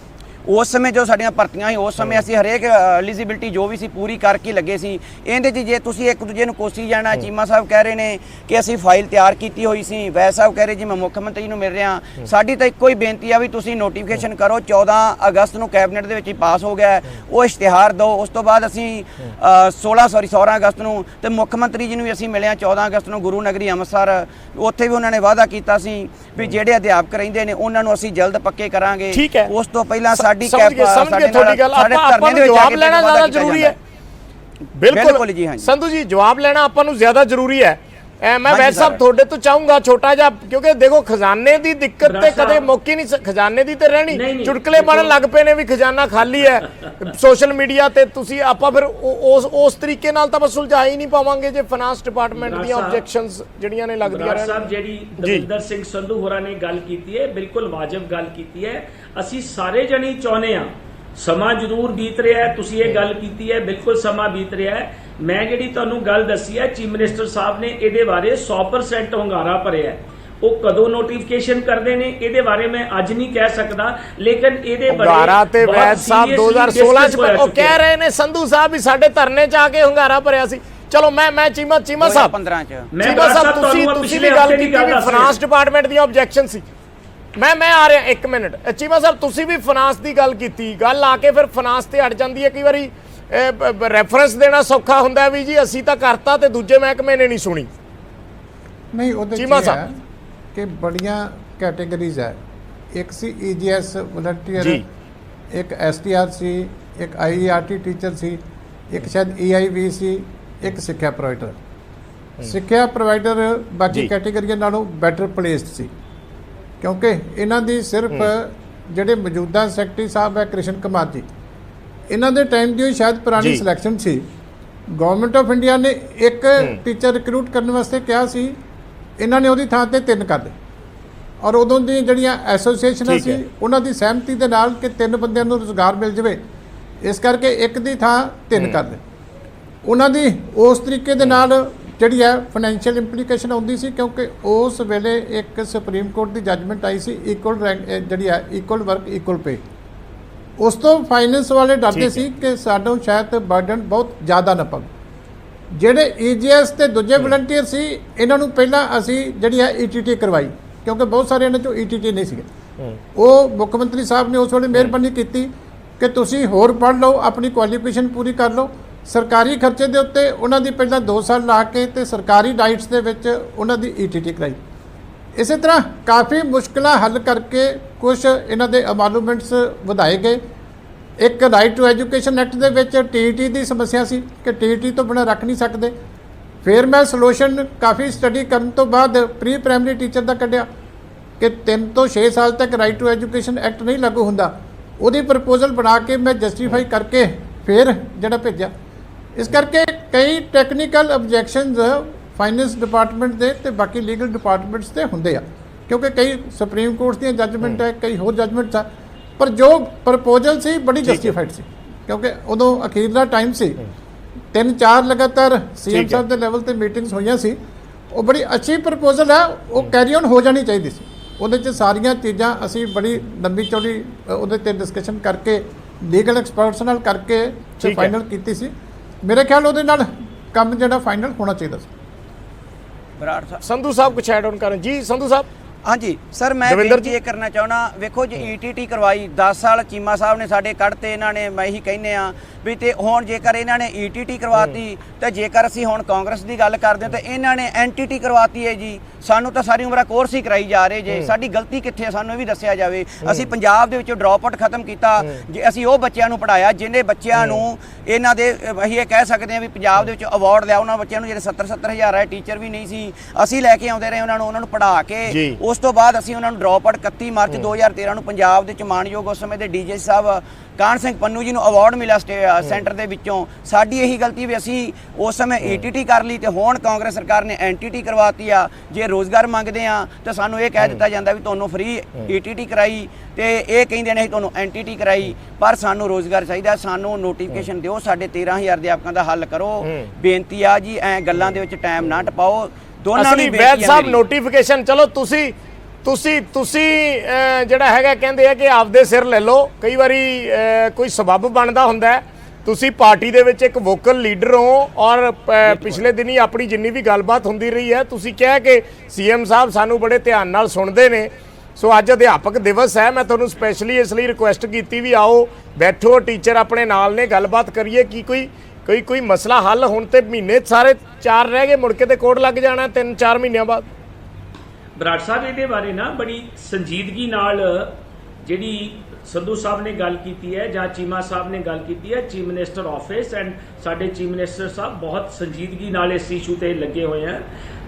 ਉਸ ਸਮੇਂ ਜੋ ਸਾਡੀਆਂ ਭਰਤੀਆਂ ਸੀ ਉਸ ਸਮੇਂ ਅਸੀਂ ਹਰੇਕ ਐਲੀਜੀਬਿਲਟੀ ਜੋ ਵੀ ਸੀ ਪੂਰੀ ਕਰਕੇ ਲੱਗੇ ਸੀ। ਇਹਦੇ 'ਚ ਜੇ ਤੁਸੀਂ ਇੱਕ ਦੂਜੇ ਨੂੰ ਕੋਸੀ ਜਾਣਾ, ਚੀਮਾ ਸਾਹਿਬ ਕਹਿ ਰਹੇ ਨੇ ਕਿ ਅਸੀਂ ਫਾਈਲ ਤਿਆਰ ਕੀਤੀ ਹੋਈ ਸੀ, ਵੈਦ ਸਾਹਿਬ ਕਹਿ ਰਹੇ ਜੀ ਮੈਂ ਮੁੱਖ ਮੰਤਰੀ ਨੂੰ ਮਿਲ ਰਿਹਾ, ਸਾਡੀ ਤਾਂ ਇੱਕੋ ਹੀ ਬੇਨਤੀ ਆ ਵੀ ਤੁਸੀਂ ਨੋਟੀਫਿਕੇਸ਼ਨ ਕਰੋ। 14 ਅਗਸਤ ਨੂੰ ਕੈਬਨਿਟ ਦੇ ਵਿੱਚ ਹੀ ਪਾਸ ਹੋ ਗਿਆ, ਉਹ ਇਸ਼ਤਿਹਾਰ ਦਿਓ। ਉਸ ਤੋਂ ਬਾਅਦ ਅਸੀਂ 16 ਅਗਸਤ ਨੂੰ ਤੇ ਮੁੱਖ ਮੰਤਰੀ ਜੀ ਨੂੰ ਵੀ ਅਸੀਂ ਮਿਲੇ ਹਾਂ 14 ਅਗਸਤ ਨੂੰ ਗੁਰੂ ਨਗਰੀ ਅੰਮ੍ਰਿਤਸਰ, ਉੱਥੇ ਵੀ ਉਹਨਾਂ ਨੇ ਵਾਅਦਾ ਕੀਤਾ ਸੀ ਵੀ ਜਿਹੜੇ ਅਧਿਆਪਕ ਰਹਿੰਦੇ ਨੇ ਉਹਨਾਂ ਨੂੰ ਅਸੀਂ ਜਲਦ ਪੱਕੇ ਕਰਾਂਗੇ। ਉਸ ਤੋਂ ਪਹਿਲਾਂ ਜਵਾਬ ਲੈਣਾ ਜ਼ਿਆਦਾ ਜ਼ਰੂਰੀ ਹੈ। ਬਿਲਕੁਲ ਜੀ, ਸੰਧੂ ਜੀ ਜਵਾਬ ਲੈਣਾ ਆਪਾਂ ਨੂੰ ਜ਼ਿਆਦਾ ਜ਼ਰੂਰੀ ਹੈ। ਮੈਂ ਵੈਸੇ ਸਾਹਿਬ ਤੁਹਾਡੇ ਤੋਂ ਚਾਹੂੰਗਾ ਛੋਟਾ ਜਿਹਾ, ਕਿਉਂਕਿ ਦੇਖੋ ਖਜ਼ਾਨੇ ਦੀ ਦਿੱਕਤ ਤੇ ਕਦੇ ਮੁੱਕੀ ਨਹੀਂ, ਖਜ਼ਾਨੇ ਦੀ ਤੇ ਰਹਿਣੀ, ਚੁਟਕਲੇ ਬਣਨ ਲੱਗ ਪਏ ਨੇ ਵੀ ਖਜ਼ਾਨਾ ਖਾਲੀ ਹੈ ਸੋਸ਼ਲ ਮੀਡੀਆ ਤੇ। ਤੁਸੀਂ ਆਪਾਂ ਫਿਰ ਉਸ ਤਰੀਕੇ ਨਾਲ ਤਾਂ ਬਸ ਸੁਲਝਾ ਹੀ ਨਹੀਂ ਪਾਵਾਂਗੇ ਜੇ ਫਾਈਨਾਂਸ ਡਿਪਾਰਟਮੈਂਟ ਦੀਆਂ ਆਬਜੈਕਸ਼ਨਸ ਜਿਹੜੀਆਂ ਨੇ ਲੱਗਦੀਆਂ ਰਹਿਣ। ਸਾਹਿਬ ਜਿਹੜੀ ਦਵਿੰਦਰ ਸਿੰਘ ਸੰਧੂ ਹੋਰਾਂ ਨੇ ਗੱਲ ਕੀਤੀ ਹੈ, ਬਿਲਕੁਲ ਵਾਜਬ ਗੱਲ ਕੀਤੀ ਹੈ। ਅਸੀਂ ਸਾਰੇ ਜਣੇ ਚਾਹੁੰਦੇ ਹਾਂ, ਸਮਾਂ ਜ਼ਰੂਰ ਬੀਤ ਰਿਹਾ ਹੈ, ਤੁਸੀਂ ਇਹ ਗੱਲ ਕੀਤੀ ਹੈ, ਬਿਲਕੁਲ ਸਮਾਂ ਬੀਤ ਰਿਹਾ ਹੈ। ਮੈਂ ਜਿਹੜੀ ਤੁਹਾਨੂੰ ਗੱਲ ਦੱਸੀ ਹੈ, ਚੀਫ ਮਿਨਿਸਟਰ ਸਾਹਿਬ ਨੇ ਇਹਦੇ ਬਾਰੇ 100% ਹੁੰਗਾਰਾ ਭਰਿਆ। ਉਹ ਕਦੋਂ ਨੋਟੀਫਿਕੇਸ਼ਨ ਕਰਦੇ ਨੇ ਇਹਦੇ ਬਾਰੇ ਮੈਂ ਅੱਜ ਨਹੀਂ ਕਹਿ ਸਕਦਾ, ਲੇਕਿਨ ਇਹਦੇ ਬਾਰੇ ਹੁੰਗਾਰਾ ਤੇ ਵੈਦ ਸਾਹਿਬ 2016 ਚ ਉਹ ਕਹਿ ਰਹੇ ਨੇ ਸੰਧੂ ਸਾਹਿਬ ਵੀ ਸਾਡੇ ਧਰਨੇ ਚ ਆ ਕੇ ਹੁੰਗਾਰਾ ਭਰਿਆ ਸੀ। ਚਲੋ ਮੈਂ ਚੀਮਾ ਸਾਹਿਬ 15 ਚ ਚੀਮਾ ਸਾਹਿਬ ਤੁਸੀਂ ਵੀ ਗੱਲ ਕੀਤੀ ਵੀ ਫਾਈਨਾਂਸ ਡਿਪਾਰਟਮੈਂਟ ਦੀਆਂ ਆਬਜੈਕਸ਼ਨ ਸੀ। ਮੈਂ ਆ ਰਿਹਾ 1 ਮਿੰਟ। ਚੀਮਾ ਸਾਹਿਬ ਤੁਸੀਂ ਵੀ ਫਾਈਨਾਂਸ ਦੀ ਗੱਲ ਕੀਤੀ, ਗੱਲ ਆ ਕੇ ਫਿਰ ਫਾਈਨਾਂਸ ਤੇ ਅੜ ਜਾਂਦੀ ਹੈ। ਕਈ ਵਾਰੀ ਰੈਫਰੈਂਸ ਦੇਣਾ ਸੌਖਾ ਹੁੰਦਾ ਵੀ ਜੀ ਅਸੀਂ ਤਾਂ ਕਰਤਾ ਤੇ ਦੂਜੇ ਮਹਿਕਮੇ ਨੇ ਨਹੀਂ ਸੁਣੀ। ਨਹੀਂ, ਉਹਦੇ ਚੀਮਾ ਚ ਹੈ ਕਿ ਬੜੀਆਂ ਕੈਟਾਗਰੀਜ਼ ਹੈ। ਇੱਕ ਸੀ EGS ਵਲੰਟੀਅਰ, ਇੱਕ STR ਸੀ, ਇੱਕ IERT ਟੀਚਰ ਸੀ, ਇੱਕ ਸ਼ਾਇਦ EIV ਸੀ, ਇੱਕ ਸਿੱਖਿਆ ਪ੍ਰੋਵਾਈਡਰ। ਸਿੱਖਿਆ ਪ੍ਰੋਵਾਈਡਰ ਬਾਕੀ ਕੈਟਾਗਰੀਆਂ ਨਾਲੋਂ ਬੈਟਰ ਪਲੇਸਡ ਸੀ, ਕਿਉਂਕਿ ਇਹਨਾਂ ਦੀ ਸਿਰਫ ਜਿਹੜੇ ਮੌਜੂਦਾ ਸੈਕਟਰੀ ਸਾਹਿਬ ਹੈ ਕ੍ਰਿਸ਼ਨ ਕੁਮਾਰ ਜੀ, ਇਹਨਾਂ ਦੇ ਟਾਈਮ ਦੀ ਸ਼ਾਇਦ ਪੁਰਾਣੀ selection C. Government of India ਨੇ ਇੱਕ ਟੀਚਰ ਰਿਕਰੂਟ ਕਰਨ ਵਾਸਤੇ ਕਿਹਾ ਸੀ, ਇਹਨਾਂ ਨੇ ਉਹਦੀ ਥਾਂ ਤੇ 3 ਕਰ ਦਿੱਤੇ। ਔਰ ਉਦੋਂ ਦੀ ਜਿਹੜੀਆਂ ਐਸੋਸੀਏਸ਼ਨਾਂ ਸੀ ਉਹਨਾਂ ਦੀ ਸਹਿਮਤੀ ਦੇ ਨਾਲ ਕਿ 3 ਬੰਦਿਆਂ ਨੂੰ ਰੁਜ਼ਗਾਰ ਮਿਲ ਜਾਵੇ, ਇਸ ਕਰਕੇ ਇੱਕ ਦੀ ਥਾਂ 3 ਕਰ ਦਿੱਤੇ। ਉਹਨਾਂ ਦੀ ਉਸ ਤਰੀਕੇ ਦੇ ਨਾਲ ਜਿਹੜੀ ਹੈ ਫਾਈਨੈਂਸ਼ੀਅਲ ਇੰਪਲੀਕੇਸ਼ਨ ਆਉਂਦੀ ਸੀ, ਕਿਉਂਕਿ ਉਸ ਵੇਲੇ ਇੱਕ ਸੁਪਰੀਮ ਕੋਰਟ ਦੀ ਜੱਜਮੈਂਟ ਆਈ ਸੀ ਇਕੁਅਲ ਰੈਂਕ ਜਿਹੜੀ ਹੈ ਇਕੁਅਲ ਵਰਕ ਇਕੁਅਲ ਪੇ। ਉਸ ਤੋਂ ਫਾਈਨੈਂਸ ਵਾਲੇ ਡਰਦੇ ਸੀ ਕਿ ਸਾਨੂੰ ਸ਼ਾਇਦ ਬਰਡਨ ਬਹੁਤ ਜ਼ਿਆਦਾ ਨਾ ਪਵੇ। ਜਿਹੜੇ ਈਜੀਐਸ ਤੇ ਦੂਜੇ ਵਲੰਟੀਅਰ ਸੀ ਇਹਨਾਂ ਨੂੰ ਪਹਿਲਾਂ ਅਸੀਂ ਜਿਹੜੀ ਹੈ ਈਟੀਟੀ ਕਰਵਾਈ, ਕਿਉਂਕਿ ਬਹੁਤ ਸਾਰੇ ਇਹਨਾਂ ਚੋਂ ਈਟੀਟੀ ਨਹੀਂ ਸੀਗੇ। ਉਹ ਮੁੱਖ ਮੰਤਰੀ ਸਾਹਿਬ ਨੇ ਉਸ ਵੇਲੇ ਮਿਹਰਬਾਨੀ ਕੀਤੀ ਕਿ ਤੁਸੀਂ ਹੋਰ ਪੜ੍ਹ ਲਓ, ਆਪਣੀ ਕੁਆਲੀਫਿਕੇਸ਼ਨ ਪੂਰੀ ਕਰ ਲਓ। ਸਰਕਾਰੀ ਖਰਚੇ ਦੇ ਉੱਤੇ ਉਹਨਾਂ ਦੀ ਪਹਿਲਾਂ 2 ਸਾਲ ਲਾ ਕੇ ਤੇ ਸਰਕਾਰੀ ਡਾਈਟਸ ਦੇ ਵਿੱਚ ਉਹਨਾਂ ਦੀ ਈਟੀਟੀ ਕਰਾਈ। ਇਸੇ ਤਰ੍ਹਾਂ ਕਾਫੀ ਮੁਸ਼ਕਲਾਂ ਹੱਲ ਕਰਕੇ ਕੁਝ ਇਹਨਾਂ ਦੇ ਅਮਾਲੂਮੈਂਟਸ ਵਧਾਏ ਗਏ। ਇੱਕ ਰਾਈਟ ਟੂ ਐਜੂਕੇਸ਼ਨ ਐਕਟ ਦੇ ਵਿੱਚ ਟੀਈਟੀ ਦੀ ਸਮੱਸਿਆ ਸੀ ਕਿ ਟੀਈਟੀ ਤੋਂ ਬਿਨਾਂ ਰੱਖ ਨਹੀਂ ਸਕਦੇ। ਫਿਰ ਮੈਂ ਸੋਲੂਸ਼ਨ ਕਾਫੀ ਸਟੱਡੀ ਕਰਨ ਤੋਂ ਬਾਅਦ ਪ੍ਰੀ ਪ੍ਰਾਇਮਰੀ ਟੀਚਰ ਦਾ ਕੱਢਿਆ ਕਿ 3 ਤੋਂ 6 ਸਾਲ ਤੱਕ ਰਾਈਟ ਟੂ ਐਜੂਕੇਸ਼ਨ ਐਕਟ ਨਹੀਂ ਲਾਗੂ ਹੁੰਦਾ। ਉਹਦੀ ਪ੍ਰਪੋਜ਼ਲ ਬਣਾ ਕੇ ਮੈਂ ਜਸਟੀਫਾਈ ਕਰਕੇ ਫਿਰ ਜਿਹੜਾ ਭੇਜਿਆ। ਇਸ ਕਰਕੇ ਕਈ ਟੈਕਨੀਕਲ ਆਬਜੈਕਸ਼ਨਸ ਫਾਈਨੈਂਸ ਡਿਪਾਰਟਮੈਂਟ ਦੇ ਤੇ ਬਾਕੀ ਲੀਗਲ ਡਿਪਾਰਟਮੈਂਟਸ ਤੇ ਹੁੰਦੇ ਆ, ਕਿਉਂਕਿ ਕਈ ਸੁਪਰੀਮ ਕੋਰਟ ਦੀਆਂ ਜੱਜਮੈਂਟ ਹੈ, ਕਈ ਹੋਰ ਜੱਜਮੈਂਟਸ ਆ। ਪਰ ਜੋ ਪ੍ਰਪੋਜ਼ਲ ਸੀ ਬੜੀ ਜਸਟੀਫਾਈਡ ਸੀ, ਕਿਉਂਕਿ ਉਦੋਂ ਅਖੀਰਲਾ ਟਾਈਮ ਸੀ। 3-4 ਲਗਾਤਾਰ ਸੀਐਮ ਸਾਹਿਬ ਦੇ ਲੈਵਲ ਤੇ ਮੀਟਿੰਗਸ ਹੋਈਆਂ ਸੀ। ਉਹ ਬੜੀ ਅੱਛੀ ਪ੍ਰਪੋਜ਼ਲ ਹੈ, ਉਹ ਕੈਰੀ ਔਨ ਹੋ ਜਾਣੀ ਚਾਹੀਦੀ ਸੀ। ਉਹਦੇ 'ਚ ਸਾਰੀਆਂ ਚੀਜ਼ਾਂ ਅਸੀਂ ਬੜੀ ਲੰਬੀ ਚੌੜੀ ਉਹਦੇ ਤੇ ਡਿਸਕਸ਼ਨ ਕਰਕੇ ਲੀਗਲ ਐਕਸਪਰਟਸ ਨਾਲ ਕਰਕੇ ਤੇ ਫਾਈਨਲ ਕੀਤੀ ਸੀ। ਮੇਰੇ ਖਿਆਲ ਉਹਦੇ ਨਾਲ ਕੰਮ ਜਿਹੜਾ ਫਾਈਨਲ ਹੋਣਾ ਚਾਹੀਦਾ ਸੀ। ਬਰਾੜ ਸਾਹਿਬ ਸੰਧੂ ਸਾਹਿਬ ਕੁਛ ਐਡ ਆਨ ਕਰਨ ਜੀ। ਸੰਧੂ ਸਾਹਿਬ ਹਾਂਜੀ ਸਰ, ਮੈਂ ਦਵਿੰਦਰ ਬੇਨਤੀ ਇਹ ਕਰਨਾ ਚਾਹੁੰਦਾ, ਵੇਖੋ ਜੀ ਈਟੀਟੀ ਕਰਵਾਈ 10 ਸਾਲ ਚੀਮਾ ਸਾਹਿਬ ਨੇ ਸਾਡੇ ਕੱਢਤੇ, ਇਹਨਾਂ ਨੇ ਮੈਂ ਇਹੀ ਕਹਿੰਦੇ ਆ ਵੀ ਤੇ ਹੁਣ ਜੇਕਰ ਇਹਨਾਂ ਨੇ ਈਟੀਟੀ ਕਰਵਾਤੀ ਤੇ ਜੇਕਰ ਅਸੀਂ ਹੁਣ ਕਾਂਗਰਸ ਦੀ ਗੱਲ ਕਰਦੇ ਹਾਂ ਤਾਂ ਇਹਨਾਂ ਨੇ ਐਨਟੀਟੀ ਕਰਵਾਤੀ ਹੈ ਜੀ। ਸਾਨੂੰ ਤਾਂ ਸਾਰੀ ਉਮਰ ਕੋਰਸ ਹੀ ਕਰਾਈ ਜਾ ਰਹੇ ਜੇ, ਸਾਡੀ ਗਲਤੀ ਕਿੱਥੇ ਹੈ ਸਾਨੂੰ ਇਹ ਵੀ ਦੱਸਿਆ ਜਾਵੇ। ਅਸੀਂ ਪੰਜਾਬ ਦੇ ਵਿੱਚੋਂ ਡ੍ਰੌਪ ਆਊਟ ਖਤਮ ਕੀਤਾ, ਜੇ ਅਸੀਂ ਉਹ ਬੱਚਿਆਂ ਨੂੰ ਪੜਾਇਆ ਜਿਹਨੇ ਬੱਚਿਆਂ ਨੂੰ ਇਹਨਾਂ ਦੇ ਅਸੀਂ ਇਹ ਕਹਿ ਸਕਦੇ ਹਾਂ ਵੀ ਪੰਜਾਬ ਦੇ ਵਿੱਚ ਅਵਾਰਡ ਲਿਆ ਉਹਨਾਂ ਬੱਚਿਆਂ ਨੂੰ ਜਿਹੜੇ 70-70 ਹਜ਼ਾਰ ਹੈ, ਟੀਚਰ ਵੀ ਨਹੀਂ ਸੀ, ਅਸੀਂ ਲੈ ਕੇ ਆਉਂਦੇ ਰਹੇ ਉਹਨਾਂ ਨੂੰ ਪੜ੍ਹਾ ਕੇ। ਉਸ ਤੋਂ ਬਾਅਦ ਅਸੀਂ ਉਹਨਾਂ ਨੂੰ ਡ੍ਰੌਪ ਆਊਟ 31 ਮਾਰਚ 2013 ਨੂੰ ਪੰਜਾਬ ਦੇ ਵਿੱਚ ਮਾਣਯੋਗ ਉਸ ਸਮੇਂ ਦੇ ਡੀਜੀ ਸਾਹਿਬ ਕਾਹਨ ਸਿੰਘ ਪੰਨੂ ਜੀ ਨੂੰ ਅਵਾਰਡ ਮਿਲਿਆ ਸੈਂਟਰ ਦੇ ਵਿੱਚੋਂ। ਸਾਡੀ ਇਹੀ ਗਲਤੀ ਵੀ ਅਸੀਂ ਉਸ ਸਮੇਂ ਈਟੀਟੀ ਕਰ ਲਈ ਤੇ ਹੁਣ ਕਾਂਗਰਸ ਸਰਕਾਰ ਨੇ ਐਨਟੀਟੀ ਕਰਵਾਤੀ ਆ। ਜੇ ਰੋਜ਼ਗਾਰ ਮੰਗਦੇ ਆ ਤਾਂ ਸਾਨੂੰ ਇਹ ਕਹਿ ਦਿੱਤਾ ਜਾਂਦਾ ਵੀ ਤੁਹਾਨੂੰ ਫ੍ਰੀ ਈਟੀਟੀ ਕਰਾਈ ਤੇ ਇਹ ਕਹਿੰਦੇ ਨੇ ਤੁਹਾਨੂੰ ਐਨਟੀਟੀ ਕਰਾਈ। ਪਰ ਸਾਨੂੰ ਰੋਜ਼ਗਾਰ ਚਾਹੀਦਾ, ਸਾਨੂੰ ਨੋਟੀਫਿਕੇਸ਼ਨ ਦਿਓ, ਸਾਡੇ 13,000 ਅਧਿਆਪਕਾਂ ਦਾ ਹੱਲ ਕਰੋ। ਬੇਨਤੀ ਆ ਜੀ, ਐ ਗੱਲਾਂ ਦੇ ਵਿੱਚ ਟਾਈਮ ਨਾ ਟਪਾਓ। ਦੋਨਾਂ ਦੀ ਵੈਦ ਸਾਹਿਬ ਨੋਟੀਫਿਕੇਸ਼ਨ ਚਲੋ ਤੁਸੀਂ ਜਿਹੜਾ ਹੈਗਾ ਕਹਿੰਦੇ ਆ ਕਿ ਆਪਦੇ ਸਿਰ ਲੈ ਲਓ। ਕਈ ਵਾਰੀ ਕੋਈ ਸਬੱਬ ਬਣਦਾ ਹੁੰਦਾ ਹੈ। ਤੁਸੀਂ ਪਾਰਟੀ ਦੇ ਵਿੱਚ ਇੱਕ ਵੋਕਲ ਲੀਡਰ ਹੋ ਔਰ ਪਿਛਲੇ ਦਿਨੀ ਆਪਣੀ ਜਿੰਨੀ ਵੀ ਗੱਲਬਾਤ ਹੁੰਦੀ ਰਹੀ ਹੈ ਤੁਸੀਂ ਕਿਹਾ ਕਿ ਸੀਐਮ ਸਾਹਿਬ ਸਾਨੂੰ ਬੜੇ ਧਿਆਨ ਨਾਲ ਸੁਣਦੇ ਨੇ। ਸੋ ਅੱਜ ਅਧਿਆਪਕ ਦਿਵਸ ਹੈ, ਮੈਂ ਤੁਹਾਨੂੰ ਸਪੈਸ਼ਲੀ ਇਸ ਲਈ ਰਿਕੁਐਸਟ ਕੀਤੀ ਵੀ ਆਓ ਬੈਠੋ, ਟੀਚਰ ਆਪਣੇ ਨਾਲ ਨੇ, ਗੱਲਬਾਤ ਕਰੀਏ ਕਿ ਕੋਈ ਮਸਲਾ ਹੱਲ। ਹੁਣ ਤੇ ਮਹੀਨੇ ਸਾਰੇ 4 ਰਹਿ ਗਏ, ਮੁੜ ਕੇ ਤੇ ਕੋਡ ਲੱਗ ਜਾਣਾ 3-4 ਮਹੀਨਿਆਂ ਬਾਅਦ। ਬਰਾੜ ਸਾਹਿਬ ਇਹਦੇ ਬਾਰੇ ਨਾ ਬੜੀ ਸੰਜੀਦਗੀ ਨਾਲ ਜਿਹੜੀ ਸੰਧੂ ਸਾਹਿਬ ਨੇ ਗੱਲ ਕੀਤੀ ਹੈ ਜਾਂ ਚੀਮਾ ਸਾਹਿਬ ਨੇ ਗੱਲ ਕੀਤੀ ਹੈ, ਚੀਫ ਮਿਨਿਸਟਰ ਆਫਿਸ ਐਂਡ ਸਾਡੇ ਚੀਫ ਮਿਨਿਸਟਰ ਸਾਹਿਬ ਬਹੁਤ ਸੰਜੀਦਗੀ ਨਾਲ ਇਸ ਇਸ਼ੂ ਤੇ ਲੱਗੇ ਹੋਏ ਆ।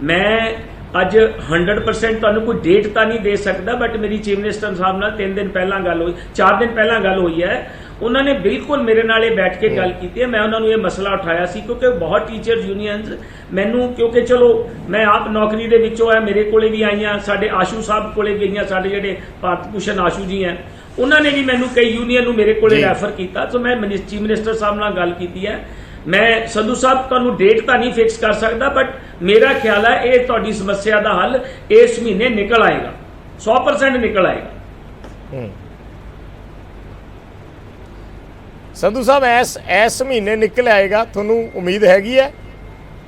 ਮੈਂ ਅੱਜ 100% ਤੁਹਾਨੂੰ ਕੋਈ ਡੇਟ ਤਾਂ ਨਹੀਂ ਦੇ ਸਕਦਾ, ਬਟ ਮੇਰੀ ਚੀਫ ਮਿਨਿਸਟਰ ਸਾਹਿਬ ਨਾਲ 3 ਦਿਨ ਪਹਿਲਾਂ ਗੱਲ ਹੋਈ, 4 ਦਿਨ ਪਹਿਲਾਂ ਗੱਲ ਹੋਈ ਹੈ। ਉਹਨਾਂ ਨੇ ਬਿਲਕੁਲ ਮੇਰੇ ਨਾਲ ਇਹ ਬੈਠ ਕੇ ਗੱਲ ਕੀਤੀ ਹੈ। ਮੈਂ ਉਹਨਾਂ ਨੂੰ ਇਹ ਮਸਲਾ ਉਠਾਇਆ ਸੀ ਕਿਉਂਕਿ ਬਹੁਤ ਟੀਚਰ ਯੂਨੀਅਨਸ ਮੈਨੂੰ, ਕਿਉਂਕਿ ਚਲੋ ਮੈਂ ਆਪ ਨੌਕਰੀ ਦੇ ਵਿੱਚੋਂ ਹੈ, ਮੇਰੇ ਕੋਲੇ ਵੀ ਆਈਆਂ, ਸਾਡੇ ਆਸ਼ੂ ਸਾਹਿਬ ਕੋਲੇ ਵੀ ਆਈਆਂ, ਸਾਡੇ ਜਿਹੜੇ ਭਾਰਤ ਭੂਸ਼ਣ ਆਸ਼ੂ ਜੀ ਹੈ ਉਹਨਾਂ ਨੇ ਵੀ ਮੈਨੂੰ ਕਈ ਯੂਨੀਅਨ ਨੂੰ ਮੇਰੇ ਕੋਲੇ ਰੈਫਰ ਕੀਤਾ। ਸੋ ਮੈਂ ਚੀਫ ਮਿਨਿਸਟਰ ਸਾਹਿਬ ਨਾਲ ਗੱਲ ਕੀਤੀ ਹੈ। ਮੈਂ ਸੰਧੂ ਸਾਹਿਬ ਤੁਹਾਨੂੰ ਡੇਟ ਤਾਂ ਨਹੀਂ ਫਿਕਸ ਕਰ ਸਕਦਾ, ਬਟ ਮੇਰਾ ਖਿਆਲ ਹੈ ਇਹ ਤੁਹਾਡੀ ਸਮੱਸਿਆ ਦਾ ਹੱਲ ਇਸ ਮਹੀਨੇ ਨਿਕਲ ਆਏਗਾ, 100% ਨਿਕਲ ਆਏਗਾ। ਸੰਧੂ ਸਾਹਿਬ ਇਸ ਮਹੀਨੇ ਨਿਕਲ ਆਏਗਾ, ਤੁਹਾਨੂੰ ਉਮੀਦ ਹੈਗੀ ਹੈ?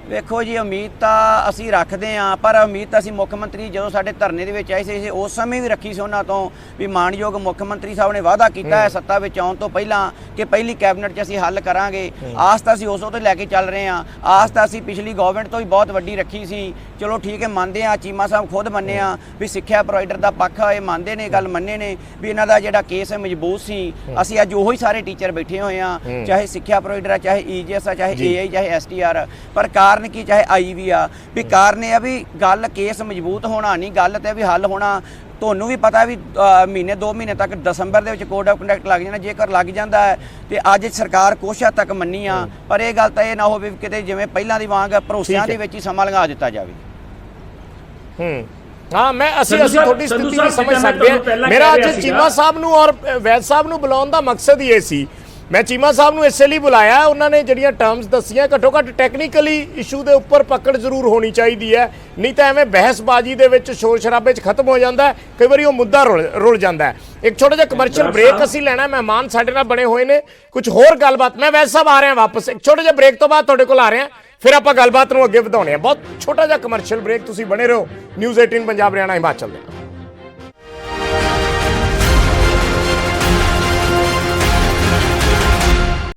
ਵੇਖੋ ਜੀ, ਉਮੀਦ ਤਾਂ ਅਸੀਂ ਰੱਖਦੇ ਹਾਂ, ਪਰ ਉਮੀਦ ਤਾਂ ਅਸੀਂ ਮੁੱਖ ਮੰਤਰੀ ਜਦੋਂ ਸਾਡੇ ਧਰਨੇ ਦੇ ਵਿੱਚ ਆਏ ਸੀ ਉਸ ਸਮੇਂ ਵੀ ਰੱਖੀ ਸੀ ਉਹਨਾਂ ਤੋਂ ਵੀ ਮਾਣਯੋਗ ਮੁੱਖ ਮੰਤਰੀ ਸਾਹਿਬ ਨੇ ਵਾਅਦਾ ਕੀਤਾ ਹੈ ਸੱਤਾ ਵਿੱਚ ਆਉਣ ਤੋਂ ਪਹਿਲਾਂ ਕਿ ਪਹਿਲੀ ਕੈਬਨਿਟ 'ਚ ਅਸੀਂ ਹੱਲ ਕਰਾਂਗੇ। ਆਸ ਤਾਂ ਅਸੀਂ ਉਸੋਂ ਤੋਂ ਲੈ ਕੇ ਚੱਲ ਰਹੇ ਹਾਂ। ਆਸ ਤਾਂ ਅਸੀਂ ਪਿਛਲੀ ਗਵਰਨਮੈਂਟ ਤੋਂ ਵੀ ਬਹੁਤ ਵੱਡੀ ਰੱਖੀ ਸੀ। ਚਲੋ ਠੀਕ ਹੈ, ਮੰਨਦੇ ਹਾਂ, ਚੀਮਾ ਸਾਹਿਬ ਖੁਦ ਮੰਨੇ ਆ ਵੀ ਸਿੱਖਿਆ ਪ੍ਰੋਵਾਈਡਰ ਦਾ ਪੱਖ ਇਹ ਮੰਨਦੇ ਨੇ, ਗੱਲ ਮੰਨੇ ਨੇ ਵੀ ਇਹਨਾਂ ਦਾ ਜਿਹੜਾ ਕੇਸ ਹੈ ਮਜ਼ਬੂਤ ਸੀ। ਅਸੀਂ ਅੱਜ ਉਹੀ ਸਾਰੇ ਟੀਚਰ ਬੈਠੇ ਹੋਏ ਹਾਂ, ਚਾਹੇ ਸਿੱਖਿਆ ਪ੍ਰੋਵਾਈਡਰ ਆ, ਚਾਹੇ ਈਜੀਐਸ ਆ, ਚਾਹੇ ਏਆਈ, ਚਾਹੇ ਐਸਟੀਆਰ। ਪਰ ਕਾਰਨ ਕੀ, ਚਾਹੇ ਆਈ ਵੀ ਆ, ਵੀ ਕਾਰਨ ਇਹ ਆ ਵੀ ਗੱਲ ਕੇਸ ਮਜ਼ਬੂਤ ਹੋਣਾ ਨਹੀਂ, ਗੱਲ ਤੇ ਵੀ ਹੱਲ ਹੋਣਾ। ਤੁਹਾਨੂੰ ਵੀ ਪਤਾ ਵੀ ਮਹੀਨੇ 2 ਮਹੀਨੇ ਤੱਕ ਦਸੰਬਰ ਦੇ ਵਿੱਚ ਕੋਡ ਆਫ ਕੰਡਕਟ ਲੱਗ ਜਾਣਾ। ਜੇਕਰ ਲੱਗ ਜਾਂਦਾ ਹੈ ਤੇ ਅੱਜ ਸਰਕਾਰ ਕੁਛ ਹੱਦ ਤੱਕ ਮੰਨੀ ਆ, ਪਰ ਇਹ ਗੱਲ ਤਾਂ ਇਹ ਨਾ ਹੋਵੇ ਕਿਤੇ ਜਿਵੇਂ ਪਹਿਲਾਂ ਦੀ ਵਾਂਗ ਭਰੋਸਿਆਂ ਦੇ ਵਿੱਚ ਹੀ ਸਮਾਂ ਲੰਘਾ ਦਿੱਤਾ ਜਾਵੇ। ਹਾਂ, ਅਸੀਂ ਤੁਹਾਡੀ ਸਥਿਤੀ ਵੀ ਸਮਝ ਸਕਦੇ ਹਾਂ। ਮੇਰਾ ਅੱਜ ਚੀਮਾ ਸਾਹਿਬ ਨੂੰ ਔਰ ਵੈਦ ਸਾਹਿਬ ਨੂੰ ਬੁਲਾਉਣ ਦਾ ਮਕਸਦ ਹੀ ਇਹ ਸੀ। ਮੈਂ ਚੀਮਾ ਸਾਹਿਬ ਨੂੰ ਇਸੇ ਲਈ ਬੁਲਾਇਆ, ਉਹਨਾਂ ਨੇ ਜਿਹੜੀਆਂ ਟਰਮਸ ਦੱਸੀਆਂ ਘੱਟੋ ਘੱਟ ਟੈਕਨੀਕਲੀ ਇਸ਼ੂ ਦੇ ਉੱਪਰ ਪਕੜ ਜ਼ਰੂਰ ਹੋਣੀ ਚਾਹੀਦੀ ਹੈ, ਨਹੀਂ ਤਾਂ ਐਵੇਂ ਬਹਿਸਬਾਜ਼ੀ ਦੇ ਵਿੱਚ ਸ਼ੋਰ ਸ਼ਰਾਬੇ 'ਚ ਖਤਮ ਹੋ ਜਾਂਦਾ। ਕਈ ਵਾਰੀ ਉਹ ਮੁੱਦਾ ਰੁਲ ਜਾਂਦਾ। ਇੱਕ ਛੋਟਾ ਜਿਹਾ ਕਮਰਸ਼ੀਅਲ ਬ੍ਰੇਕ ਅਸੀਂ ਲੈਣਾ, ਮਹਿਮਾਨ ਸਾਡੇ ਨਾਲ ਬਣੇ ਹੋਏ ਨੇ, ਕੁਝ ਹੋਰ ਗੱਲਬਾਤ। ਮੈਂ ਵੈਦ ਸਾਹਿਬ ਆ ਰਿਹਾ ਵਾਪਸ, ਇੱਕ ਛੋਟੇ ਜਿਹੇ ਬ੍ਰੇਕ ਤੋਂ ਬਾਅਦ ਤੁਹਾਡੇ ਕੋਲ ਆ ਰਿਹਾ। ਫਿਰ ਆਪਾਂ ਗੱਲਬਾਤ ਨੂੰ ਅੱਗੇ ਵਧਾਉਣੇ ਆ। ਬਹੁਤ ਛੋਟਾ ਜਿਹਾ ਕਮਰਸ਼ੀਅਲ ਬ੍ਰੇਕ, ਤੁਸੀਂ ਬਣੇ ਰਹੋ ਨਿਊਜ਼ 18 ਪੰਜਾਬ ਹਰਿਆਣਾ ਹਿਮਾਚਲ ਦੇ ਨਾਲ।